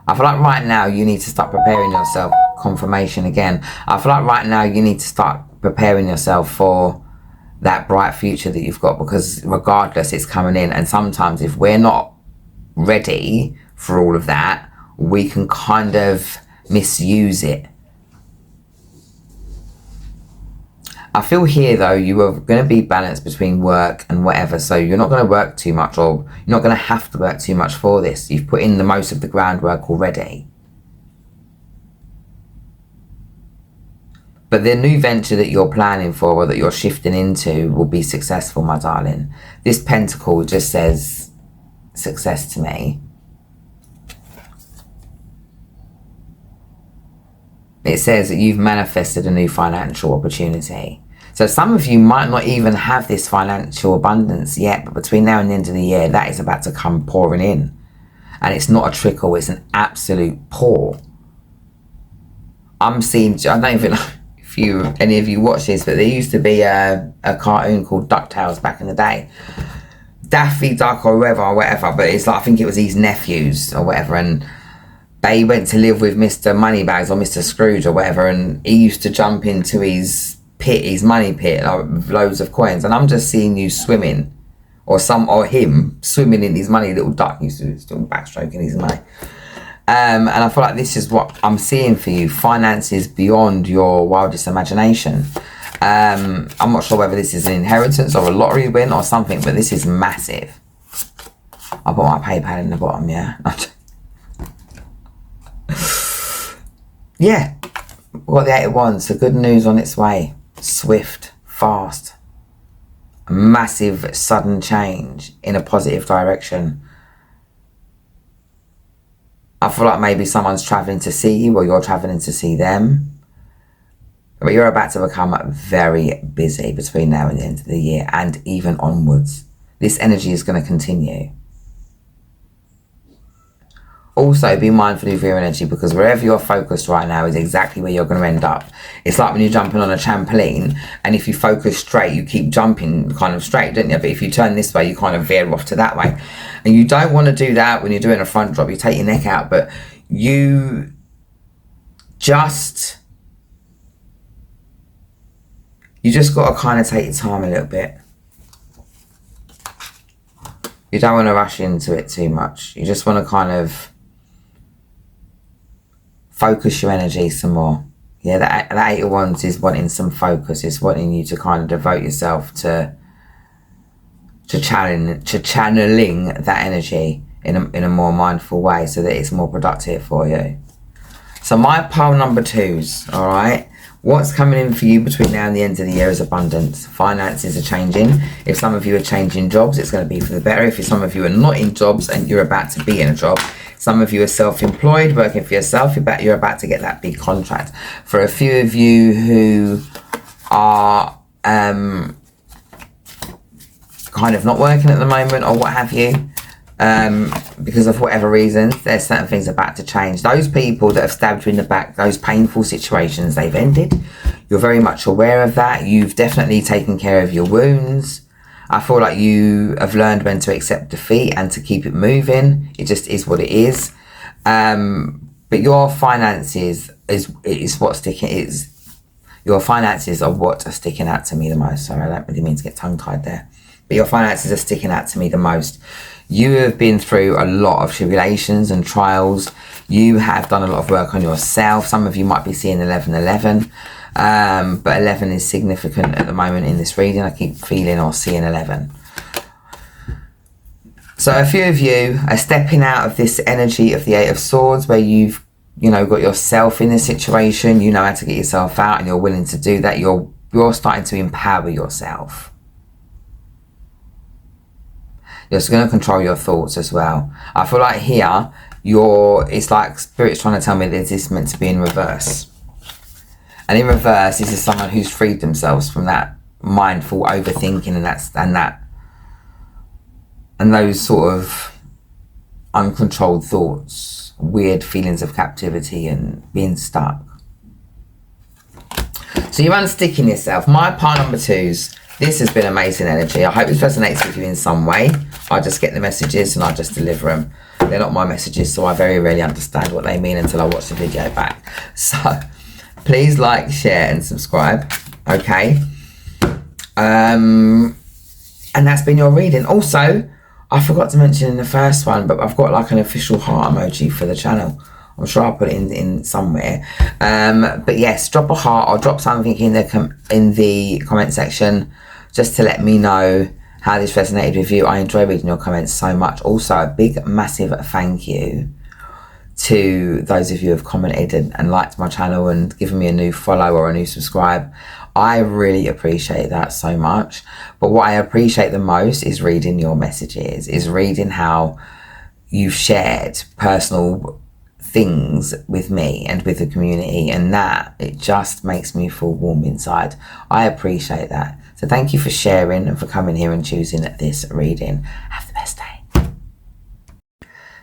I feel like right now you need to start preparing yourself. Confirmation again. I feel like right now you need to start preparing yourself for that bright future that you've got, because regardless, it's coming in. And sometimes if we're not ready for all of that, we can kind of misuse it. I feel here though, you are going to be balanced between work and whatever, so you're not going to work too much, or you're not going to have to work too much for this. You've put in the most of the groundwork already. But the new venture that you're planning for, or that you're shifting into, will be successful, my darling. This pentacle just says success to me. It says that you've manifested a new financial opportunity. So some of you might not even have this financial abundance yet, but between now and the end of the year, that is about to come pouring in. And it's not a trickle, it's an absolute pour. I'm seeing, I don't even know if any of you watch this, but there used to be a cartoon called DuckTales back in the day. Daffy Duck or whatever, but it's like, I think it was his nephews or whatever, and they went to live with Mr. Moneybags or Mr. Scrooge or whatever, and he used to jump into his pit, his money pit, like, with loads of coins. And I'm just seeing you swimming, or him swimming in his money. Little duck used to still backstroking his money. And I feel like this is what I'm seeing for you. Finances beyond your wildest imagination. I'm not sure whether this is an inheritance or a lottery win or something, but this is massive. I'll put my PayPal in the bottom, yeah. Yeah, we've got the Eight of Wands, so good news on its way. Swift, fast, massive, sudden change in a positive direction. I feel like maybe someone's travelling to see you, or you're travelling to see them. But you're about to become very busy between now and the end of the year, and even onwards. This energy is going to continue. Also, be mindful of your energy, because wherever you're focused right now is exactly where you're going to end up. It's like when you're jumping on a trampoline, and if you focus straight, you keep jumping kind of straight, don't you? But if you turn this way, you kind of veer off to that way. And you don't want to do that when you're doing a front drop. You take your neck out, but you just got to kind of take your time a little bit. You don't want to rush into it too much. You just want to kind of focus your energy some more. Yeah, that Eight of Wands is wanting some focus. It's wanting you to kind of devote yourself to channeling that energy in a more mindful way, so that it's more productive for you. So my pile number twos, all right? What's coming in for you between now and the end of the year is abundance. Finances are changing. If some of you are changing jobs, it's going to be for the better. If some of you are not in jobs and you're about to be in a job, some of you are self-employed, working for yourself, you're about to get that big contract. For a few of you who are kind of not working at the moment or what have you, because of whatever reasons, there's certain things about to change. Those people that have stabbed you in the back, those painful situations, they've ended. You're very much aware of that. You've definitely taken care of your wounds. I feel like you have learned when to accept defeat and to keep it moving. It just is what it is. But your finances is what's sticking. Your finances are what are sticking out to me the most. Sorry, I don't really mean to get tongue-tied there. But your finances are sticking out to me the most. You have been through a lot of tribulations and trials. You have done a lot of work on yourself. Some of you might be seeing 1111. But 11 is significant at the moment in this reading. I keep feeling or seeing 11. So a few of you are stepping out of this energy of the Eight of Swords, where you've, got yourself in this situation. You know how to get yourself out, and you're willing to do that. You're starting to empower yourself. You're just going to control your thoughts as well. I feel like here, it's like Spirit's trying to tell me that this is meant to be in reverse. And in reverse, this is someone who's freed themselves from that mindful overthinking and those sort of uncontrolled thoughts, weird feelings of captivity and being stuck. So you're unsticking yourself. My pile number 2s, this has been amazing energy. I hope this resonates with you in some way. I just get the messages and I just deliver them. They're not my messages, so I very rarely understand what they mean until I watch the video back. So please like, share and subscribe. Okay. And that's been your reading. Also, I forgot to mention in the first one, but I've got like an official heart emoji for the channel. I'm sure I'll put it in somewhere. But yes, drop a heart or drop something in the comment section just to let me know how this resonated with you. I enjoy reading your comments so much. Also, a big, massive thank you to those of you who have commented and liked my channel and given me a new follow or a new subscribe. I really appreciate that so much. But what I appreciate the most is reading your messages, is reading how you've shared personal things with me and with the community, and that it just makes me feel warm inside. I appreciate that. So thank you for sharing and for coming here and choosing this reading. Have the best day.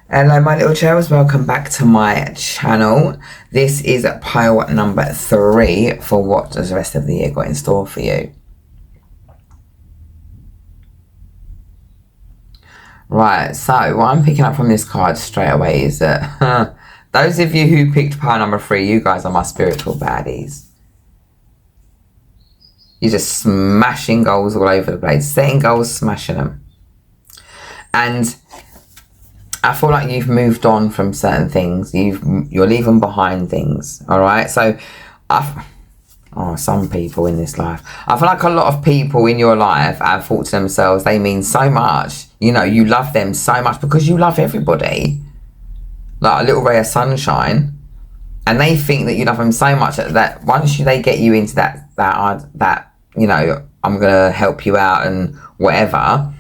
Hello my little cherubs, welcome back to my channel. This is pile number 3 for what does the rest of the year got in store for you. Right, so what I'm picking up from this card straight away is that those of you who picked pile number 3, you guys are my spiritual baddies. You're just smashing goals all over the place, setting goals, smashing them. And I feel like you've moved on from certain things. You're leaving behind things. All right. So, some people in this life. I feel like a lot of people in your life have thought to themselves, they mean so much. You love them so much because you love everybody, like a little ray of sunshine, and they think that you love them so much that once they get you into that I'm gonna help you out and whatever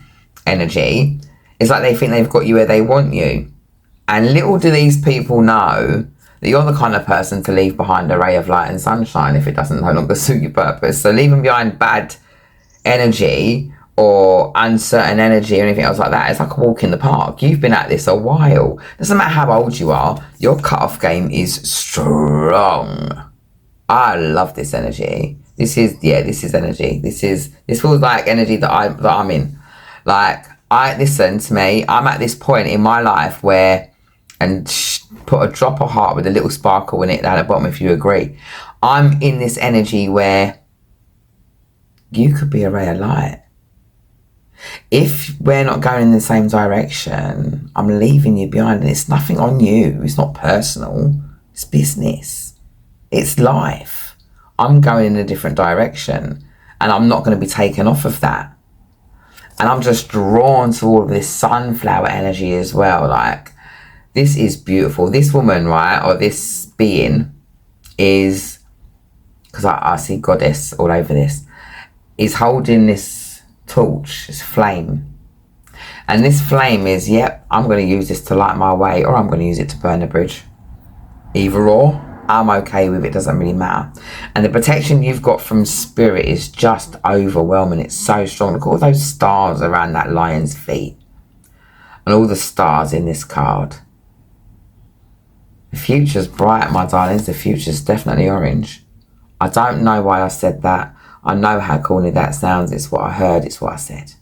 energy. It's like they think they've got you where they want you. And little do these people know that you're the kind of person to leave behind a ray of light and sunshine if it doesn't no longer suit your purpose. So leaving behind bad energy or uncertain energy or anything else like that, it's like a walk in the park. You've been at this a while. Doesn't matter how old you are, your cut-off game is strong. I love this energy. This is energy. This feels like energy that I'm in. Like, listen to me, I'm at this point in my life where, and put a drop of heart with a little sparkle in it down at the bottom if you agree. I'm in this energy where you could be a ray of light. If we're not going in the same direction, I'm leaving you behind, and it's nothing on you. It's not personal. It's business. It's life. I'm going in a different direction, and I'm not going to be taken off of that. And I'm just drawn to all of this sunflower energy as well. Like, this is beautiful. This woman, right, or this being is, because I see goddess all over this, is holding this torch, this flame. And this flame is, yep, I'm going to use this to light my way, or I'm going to use it to burn the bridge. Either or, I'm okay with it, doesn't really matter. And the protection you've got from spirit is just overwhelming. It's so strong. Look at all those stars around that lion's feet. And all the stars in this card. The future's bright, my darlings. The future's definitely orange. I don't know why I said that. I know how corny that sounds. It's what I heard. It's what I said.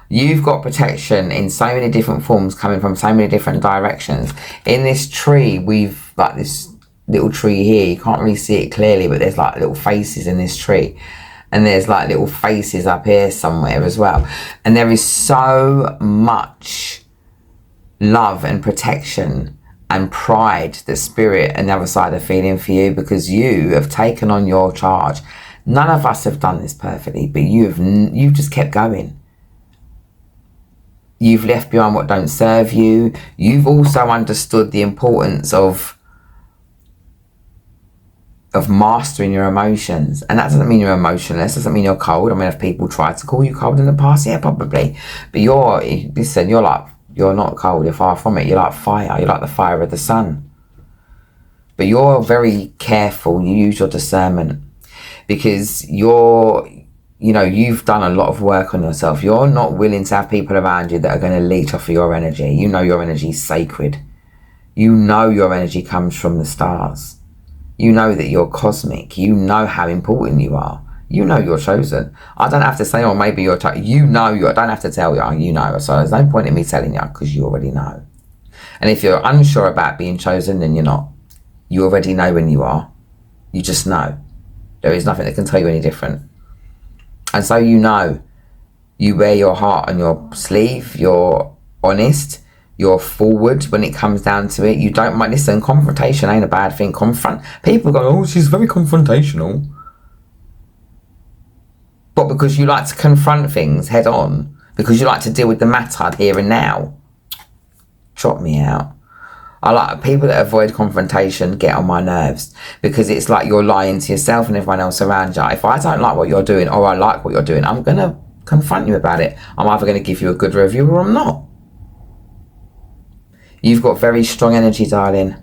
You've got protection in so many different forms coming from so many different directions. In this tree, we've like this little tree here. You can't really see it clearly, but there's like little faces in this tree. And there's like little faces up here somewhere as well. And there is so much love and protection and pride that spirit and the other side are feeling for you, because you have taken on your charge. None of us have done this perfectly, but you've just kept going. You've left behind what don't serve you. You've also understood the importance of mastering your emotions. And that doesn't mean you're emotionless, doesn't mean you're cold. I mean, if people tried to call you cold in the past, yeah, probably. But you're not cold, you're far from it. You're like fire, you're like the fire of the sun. But you're very careful, you use your discernment, because you've done a lot of work on yourself. You're not willing to have people around you that are going to leech off of your energy. You know your energy is sacred. You know your energy comes from the stars. You know that you're cosmic. You know how important you are. You know you're chosen. I don't have to say, maybe you're chosen. I don't have to tell you, you know. So there's no point in me telling you, because you already know. And if you're unsure about being chosen, then you're not. You already know when you are. You just know. There is nothing that can tell you any different. And so you wear your heart on your sleeve. You're honest. You're forward when it comes down to it. You don't mind. Listen, confrontation ain't a bad thing. People go, she's very confrontational. But because you like to confront things head on, because you like to deal with the matter here and now, drop me out. I like people that avoid confrontation, get on my nerves, because it's like you're lying to yourself and everyone else around you. If I don't like what you're doing, or I like what you're doing, I'm going to confront you about it. I'm either going to give you a good review or I'm not. You've got very strong energy, darling.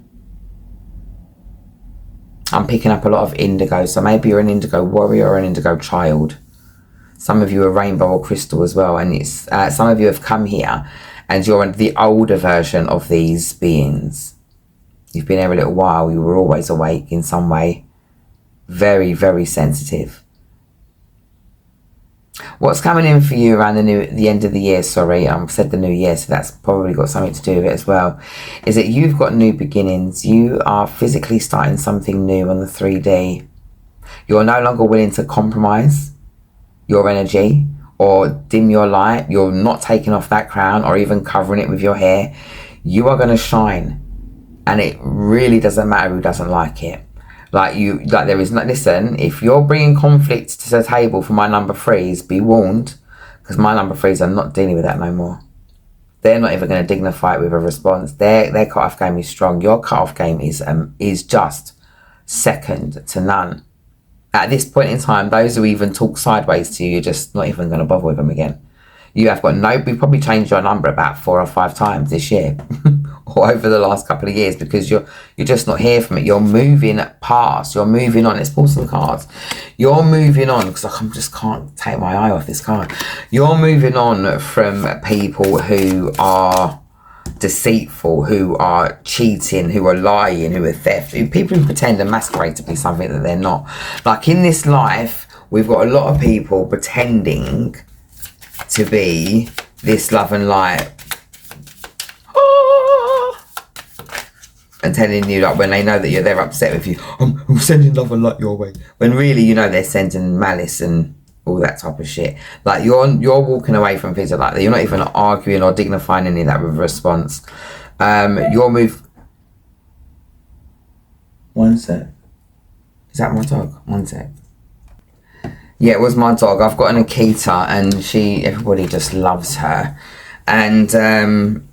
I'm picking up a lot of indigo. So maybe you're an indigo warrior or an indigo child. Some of you are rainbow or crystal as well. And it's some of you have come here and you're the older version of these beings. You've been here a little while. You were always awake in some way. Very, very sensitive. What's coming in for you around the end of the year, I said the new year, so that's probably got something to do with it as well, is that you've got new beginnings. You are physically starting something new on the 3D. You're no longer willing to compromise your energy or dim your light. You're not taking off that crown or even covering it with your hair. You are going to shine, and it really doesn't matter who doesn't like it. There is not. Listen, if you're bringing conflict to the table for my number 3s, be warned, because my number 3s are not dealing with that no more. They're not even going to dignify it with a response. Their cut-off game is strong. Your cut-off game is just second to none. At this point in time, those who even talk sideways to you, you're just not even going to bother with them again. You have got we probably changed your number about 4 or 5 times this year or over the last couple of years, because you're just not here from it. You're moving past. You're moving on. Let's pull some cards. You're moving on, because I just can't take my eye off this card. You're moving on from people who are deceitful, who are cheating, who are lying, who are theft, people who pretend and masquerade to be something that they're not. Like in this life, we've got a lot of people pretending to be this love and light, and telling you, like, when they know that they're upset with you, I'm sending love and light your way, when really they're sending malice and all that type of shit. Like you're walking away from things like that. You're not even arguing or dignifying any of that with a response. Your move. One sec. Is that my dog? One sec. Yeah, it was my dog. I've got an Akita, and everybody just loves her. And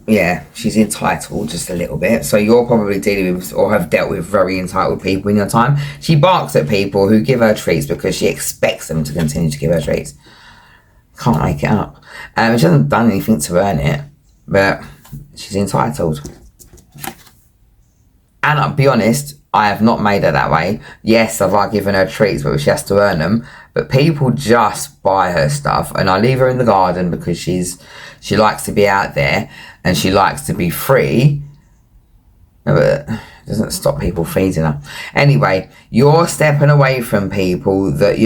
yeah, she's entitled just a little bit. So you're probably dealing with or have dealt with very entitled people in your time. She barks at people who give her treats because she expects them to continue to give her treats. Can't make it up. She hasn't done anything to earn it, but she's entitled. And I'll be honest, I have not made her that way. Yes, I've given her treats, but she has to earn them. But people just buy her stuff, and I leave her in the garden because she likes to be out there and she likes to be free. But it doesn't stop people feeding her. Anyway, you're stepping away from people that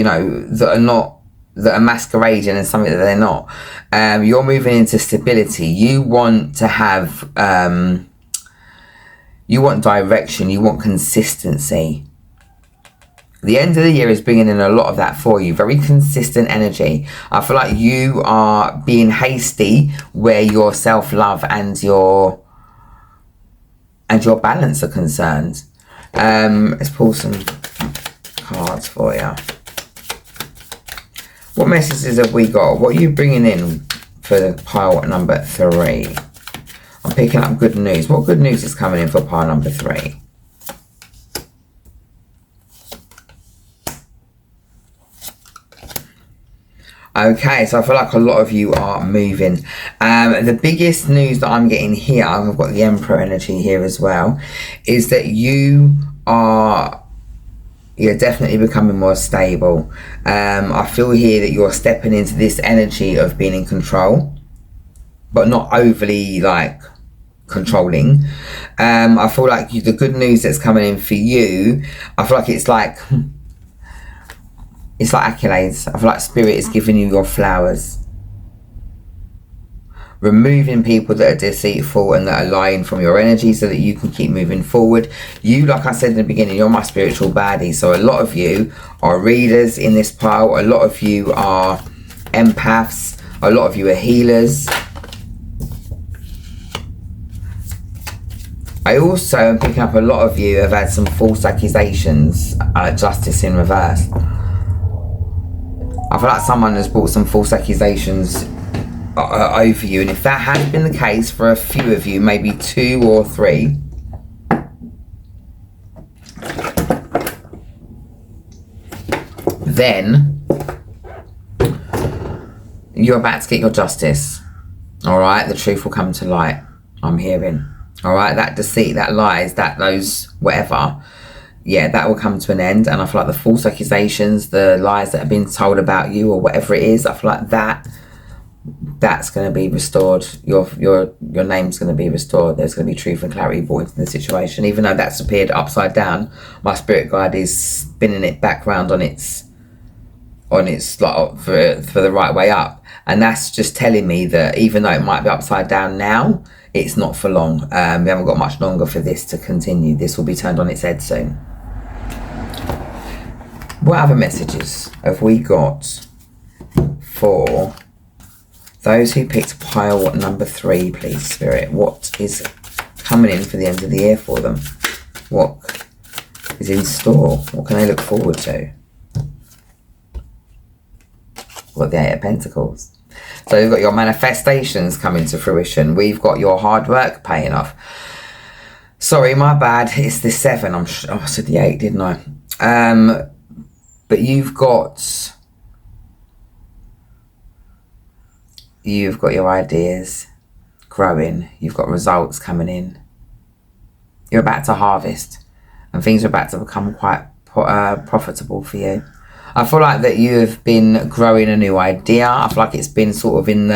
that are masquerading as something that they're not. You're moving into stability. You want to have you want direction, you want consistency. The end of the year is bringing in a lot of that for you. Very consistent energy. I feel like you are being hasty where your self-love and your balance are concerned. Let's pull some cards for you. What messages have we got? What are you bringing in for the pile number 3? I'm picking up good news. What good news is coming in for pile number 3? Okay, so I feel like a lot of you are moving. The biggest news that I'm getting here, I've got the Emperor energy here as well, is that you're definitely becoming more stable. I feel here that you're stepping into this energy of being in control, but not overly like controlling. I feel like the good news that's coming in for you, I feel like it's like accolades. I feel like Spirit is giving you your flowers. Removing people that are deceitful and that are lying from your energy so that you can keep moving forward. You, like I said in the beginning, you're my spiritual baddie. So a lot of you are readers in this pile. A lot of you are empaths. A lot of you are healers. I also am picking up a lot of you have had some false accusations, justice in reverse. I feel like someone has brought some false accusations over you, and if that has been the case for a few of you, maybe 2 or 3, then you're about to get your justice. All right, the truth will come to light. I'm hearing. All right, that deceit, that lies, that those whatever, yeah, that will come to an end. And I feel like the false accusations, the lies that have been told about you or whatever it is, I feel like that's going to be restored. Your name's going to be restored. There's going to be truth and clarity brought into the situation. Even though that's appeared upside down, my spirit guide is spinning it back round on its like for the right way up. And that's just telling me that even though it might be upside down now, it's not for long. We haven't got much longer for this to continue. This will be turned on its head soon. What other messages have we got for those who picked pile number 3, please, Spirit? What is coming in for the end of the year for them? What is in store? What can they look forward to? We've got the 8 of Pentacles. So you've got your manifestations coming to fruition. We've got your hard work paying off. Sorry, my bad. It's the 7. I said the 8, didn't I? But you've got your ideas growing. You've got results coming in. You're about to harvest, and things are about to become quite profitable for you. I feel like that you have been growing a new idea. I feel like it's been sort of in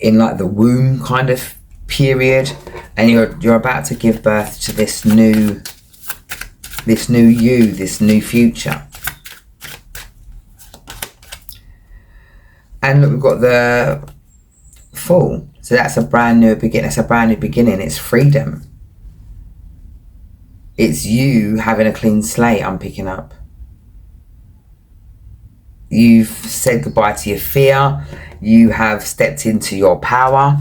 like the womb kind of period, and you're about to give birth to this new you, this new future. And look, we've got the Fool. So that's a brand new beginning. That's a brand new beginning. It's freedom. It's you having a clean slate, I'm picking up. You've said goodbye to your fear. You have stepped into your power.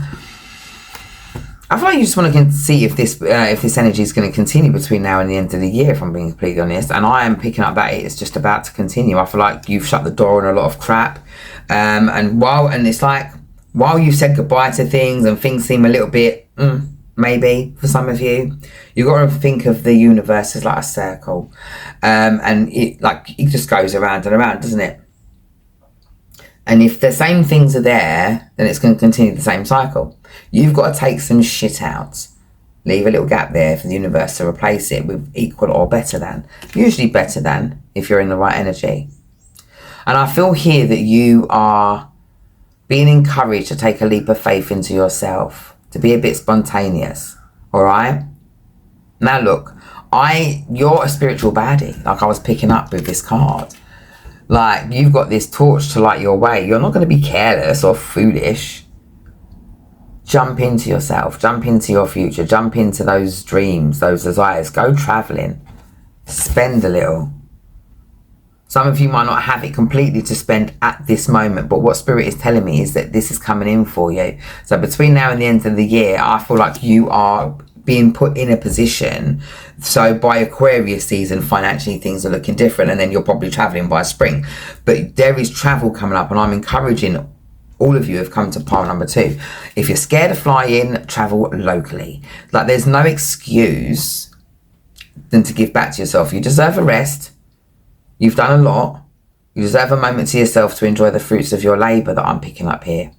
I feel like you just want to see if this energy is going to continue between now and the end of the year, if I'm being completely honest. And I am picking up that it's just about to continue. I feel like you've shut the door on a lot of crap. And it's like, while you've said goodbye to things and things seem a little bit, maybe for some of you, you've got to think of the universe as like a circle. And it just goes around and around, doesn't it? And if the same things are there, then it's going to continue the same cycle. You've got to take some shit out. Leave a little gap there for the universe to replace it with equal or better than. Usually better than, if you're in the right energy. And I feel here that you are being encouraged to take a leap of faith into yourself. To be a bit spontaneous. Alright? Now look, you're a spiritual baddie. Like I was picking up with this card. Like, you've got this torch to light your way. You're not going to be careless or foolish. Jump into yourself. Jump into your future. Jump into those dreams, those desires. Go traveling. Spend a little. Some of you might not have it completely to spend at this moment, but what Spirit is telling me is that this is coming in for you. So between now and the end of the year, I feel like you are being put in a position. So by Aquarius season, financially things are looking different, and then you're probably traveling by spring. But there is travel coming up, and I'm encouraging all of you have come to pile number 2. If you're scared of flying, travel locally. Like, there's no excuse than to give back to yourself. You deserve a rest. You've done a lot. You deserve a moment to yourself to enjoy the fruits of your labour that I'm picking up here.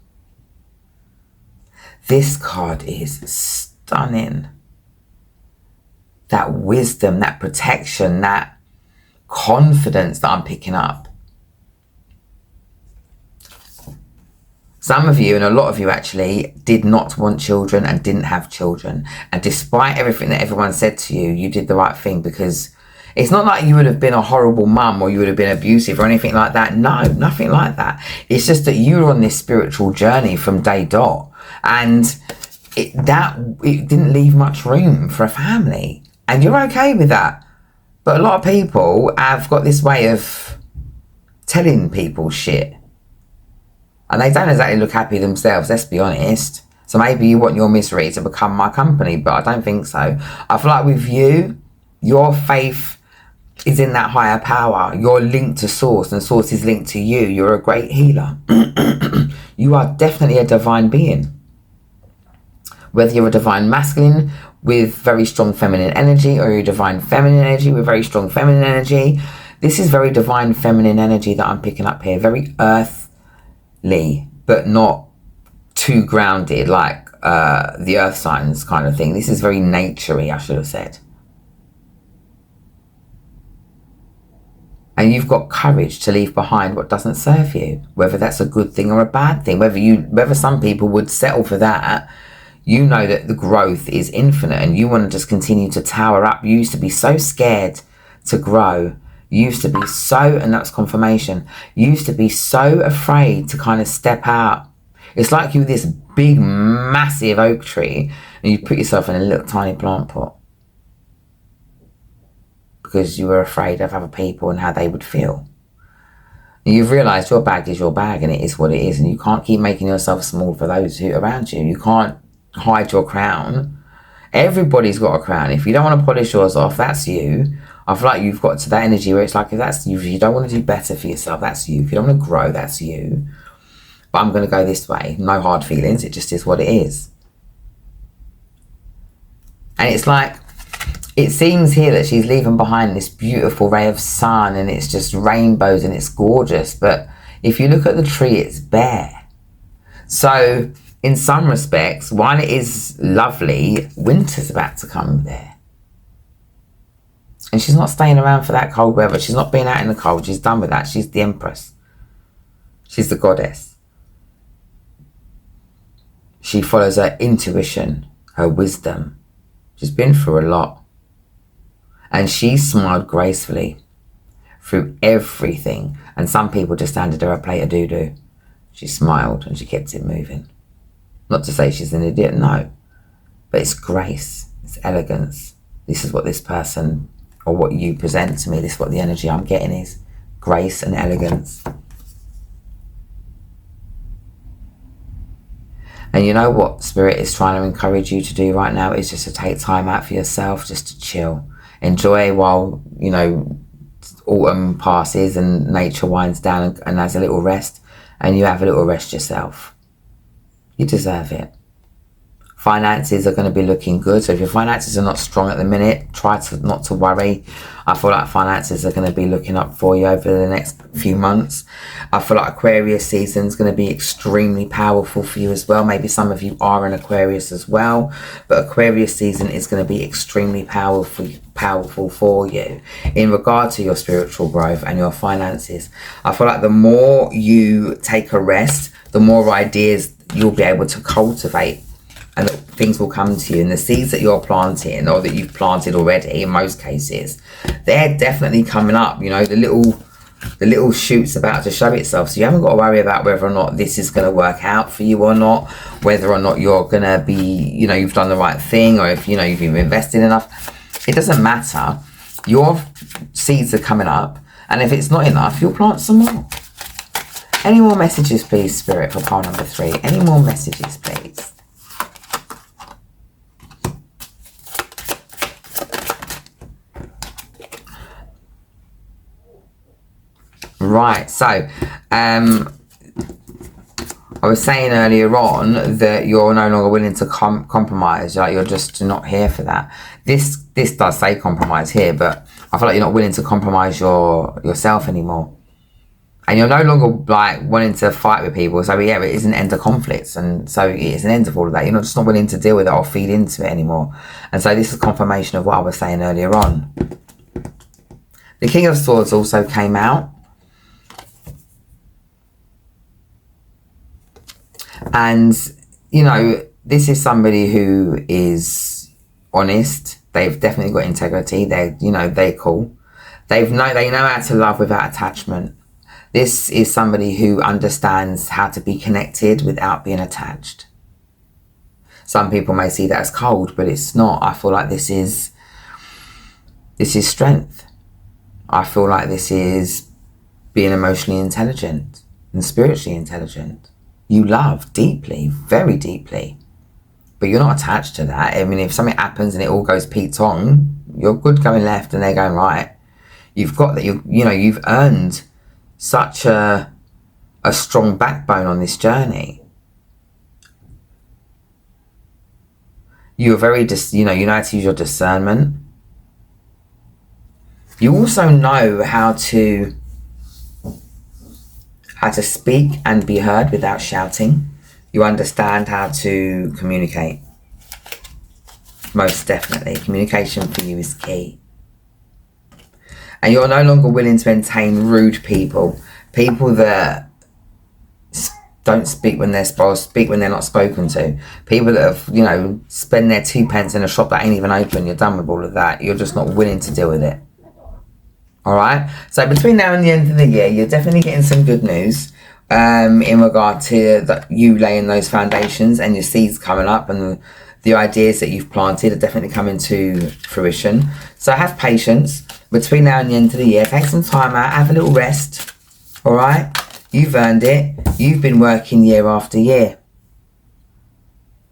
This card is stunning. That wisdom, that protection, that confidence that I'm picking up. Some of you, and a lot of you actually, did not want children and didn't have children. And despite everything that everyone said to you, you did the right thing, because it's not like you would have been a horrible mum or you would have been abusive or anything like that. No, nothing like that. It's just that you were on this spiritual journey from day dot. And it didn't leave much room for a family. And you're okay with that. But a lot of people have got this way of telling people shit. And they don't exactly look happy themselves, let's be honest. So maybe you want your misery to become my company, but I don't think so. I feel like with you, your faith is in that higher power. You're linked to Source, and Source is linked to you. You're a great healer. You are definitely a divine being. Whether you're a divine masculine with very strong feminine energy, or you're a divine feminine energy with very strong feminine energy, this is very divine feminine energy that I'm picking up here. Very earthly, but not too grounded like the earth signs kind of thing. This is very naturey, I should have said. And you've got courage to leave behind what doesn't serve you, whether that's a good thing or a bad thing. Whether some people would settle for that, you know that the growth is infinite, and you want to just continue to tower up. You used to be so scared to grow. You used to be so, and that's confirmation, you used to be so afraid to kind of step out. It's like you were this big, massive oak tree, and you put yourself in a little tiny plant pot. Because you were afraid of other people and how they would feel. And you've realised your bag is your bag, and it is what it is, and you can't keep making yourself small for those who are around you. You can't hide your crown. Everybody's got a crown. If you don't want to polish yours off, that's you. I feel like you've got to that energy where it's like, if that's you, if you don't want to do better for yourself, that's you. If you don't want to grow, that's you. But I'm going to go this way. No hard feelings. It just is what it is. And it's like, it seems here that she's leaving behind this beautiful ray of sun, and it's just rainbows, and it's gorgeous. But if you look at the tree, it's bare. So in some respects, while it is lovely, winter's about to come there. And she's not staying around for that cold weather. She's not being out in the cold. She's done with that. She's the empress. She's the goddess. She follows her intuition, her wisdom. She's been through a lot. And she smiled gracefully through everything. And some people just handed her a plate of doo-doo. She smiled and she kept it moving. Not to say she's an idiot, no. But it's grace, it's elegance. This is what this person, or what you present to me, this is what the energy I'm getting is. Grace and elegance. And you know what Spirit is trying to encourage you to do right now is just to take time out for yourself, just to chill. Enjoy while, you know, autumn passes and nature winds down and has a little rest, and you have a little rest yourself. You deserve it. Finances are going to be looking good. So if your finances are not strong at the minute, try not to worry. I feel like finances are going to be looking up for you over the next few months. I feel like Aquarius season is going to be extremely powerful for you as well. Maybe some of you are an Aquarius as well. But Aquarius season is going to be extremely powerful for you in regard to your spiritual growth and your finances. I feel like the more you take a rest, the more ideas you'll be able to cultivate, and things will come to you. And the seeds that you're planting, or that you've planted already in most cases, they're definitely coming up. You know, the little shoot's about to show itself. So you haven't got to worry about whether or not this is going to work out for you or not, whether or not you're going to be, you know, you've done the right thing, or if, you know, you've invested enough. It doesn't matter. Your seeds are coming up, and if it's not enough, you'll plant some more. Any more messages, please, Spirit, for pile number 3? Any more messages, please? Right, so I was saying earlier on that you're no longer willing to compromise. Like, you're just not here for that. This does say compromise here, but I feel like you're not willing to compromise yourself anymore. And you're no longer like wanting to fight with people. So yeah, it is an end of conflicts, and so it's an end of all of that. You're just not willing to deal with it or feed into it anymore. And so this is confirmation of what I was saying earlier on. The King of Swords also came out. And, you know, this is somebody who is honest. They've definitely got integrity. They're cool. They know how to love without attachment. This is somebody who understands how to be connected without being attached. Some people may see that as cold, but it's not. I feel like this is strength. I feel like this is being emotionally intelligent and spiritually intelligent. You love deeply, very deeply, but you're not attached to that. I mean, if something happens and it all goes Pete-tong, you're good going left and they're going right. You've got that. You've earned such a strong backbone on this journey. You're very you know how to use your discernment. You also know how to speak and be heard without shouting. You understand how to communicate. Most definitely. Communication for you is key. And you're no longer willing to entertain rude people. People that don't speak when they're supposed to speak when they're not spoken to. People that have, spend their 2 pence in a shop that ain't even open. You're done with all of that. You're just not willing to deal with it. Alright, so between now and the end of the year, you're definitely getting some good news in regard to you laying those foundations and your seeds coming up, and the ideas that you've planted are definitely coming to fruition. So have patience. Between now and the end of the year, take some time out, have a little rest. Alright, you've earned it. You've been working year after year.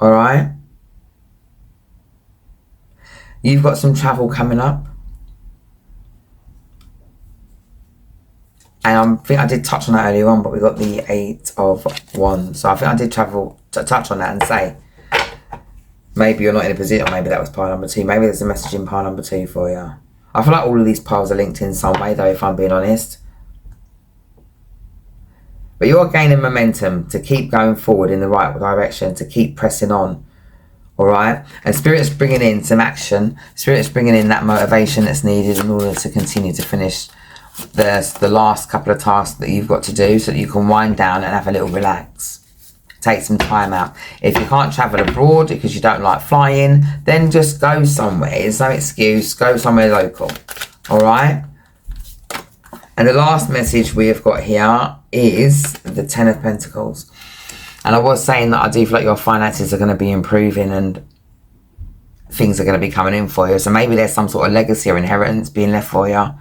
Alright, you've got some travel coming up. And I think I did touch on that earlier on, but we got the 8 of Wands. So I think I did touch on that and say, maybe you're not in a position, or maybe that was pile number 2. Maybe there's a message in pile number 2 for you. I feel like all of these piles are linked in some way, though, if I'm being honest. But you're gaining momentum to keep going forward in the right direction, to keep pressing on. Alright? And Spirit's bringing in some action. Spirit's bringing in that motivation that's needed in order to continue to finish the last couple of tasks that you've got to do, so that you can wind down and have a little relax. Take some time out. If you can't travel abroad because you don't like flying, then just go somewhere. There's no excuse. Go somewhere local. Alright? And the last message we have got here is the 10 of Pentacles. And I was saying that I do feel like your finances are going to be improving and things are going to be coming in for you. So maybe there's some sort of legacy or inheritance being left for you.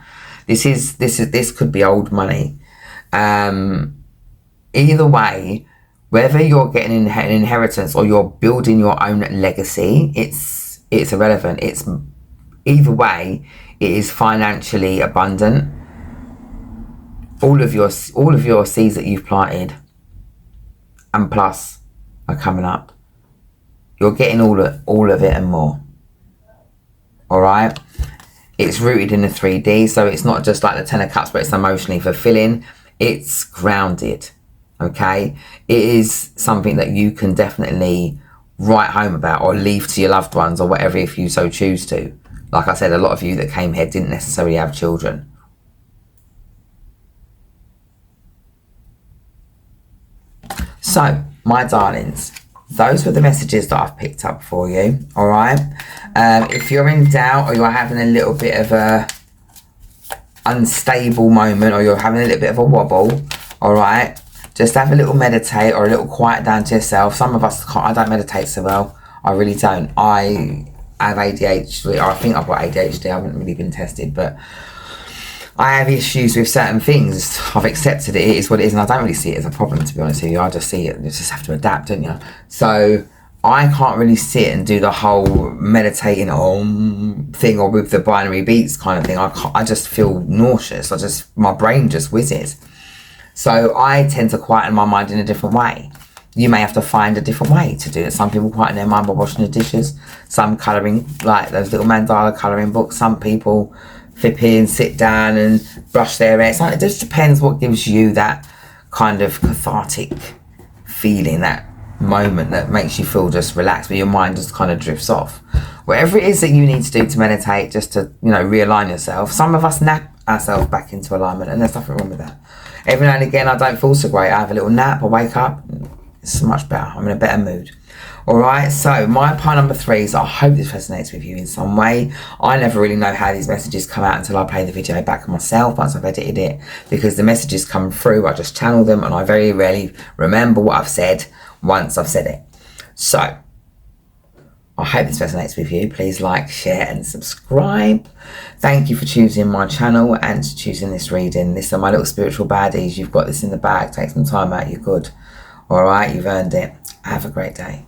This could be old money. Either way, whether you're getting an inheritance or you're building your own legacy, it's irrelevant. It's either way, it is financially abundant. All of your seeds that you've planted and plus are coming up. You're getting all of it and more. Alright? It's rooted in the 3D, so it's not just like the 10 of Cups, but it's emotionally fulfilling. It's grounded, okay? It is something that you can definitely write home about or leave to your loved ones or whatever if you so choose to. Like I said, a lot of you that came here didn't necessarily have children. So, my darlings, those were the messages that I've picked up for you, alright? If you're in doubt or you're having a little bit of a unstable moment or you're having a little bit of a wobble, alright, just have a little meditate or a little quiet down to yourself. Some of us can't. I don't meditate so well. I really don't. I I have ADHD, or I think I've got ADHD, I haven't really been tested, but I have issues with certain things. I've accepted it, it is what it is, and I don't really see it as a problem, to be honest with you. I just see it, you just have to adapt, don't you? So I can't really sit and do the whole meditating thing, or with the binary beats kind of thing. I just feel nauseous. My brain just whizzes. So I tend to quieten my mind in a different way. You may have to find a different way to do it. Some people quieten their mind by washing the dishes. Some colouring, like those little mandala colouring books. Some people flip in, sit down and brush their hair. So it just depends what gives you that kind of cathartic feeling, that moment that makes you feel just relaxed, where your mind just kind of drifts off. Whatever it is that you need to do to meditate, just to, realign yourself. Some of us nap ourselves back into alignment, and there's nothing wrong with that. Every now and again, I don't feel so great. I have a little nap, I wake up, it's much better. I'm in a better mood. Alright, so my part number 3 is, I hope this resonates with you in some way. I never really know how these messages come out until I play the video back myself once I've edited it, because the messages come through, I just channel them, and I very rarely remember what I've said once I've said it. So I hope this resonates with you. Please like, share and subscribe. Thank you for choosing my channel and choosing this reading. These are my little spiritual baddies. You've got this in the bag. Take some time out, you're good. Alright, you've earned it. Have a great day.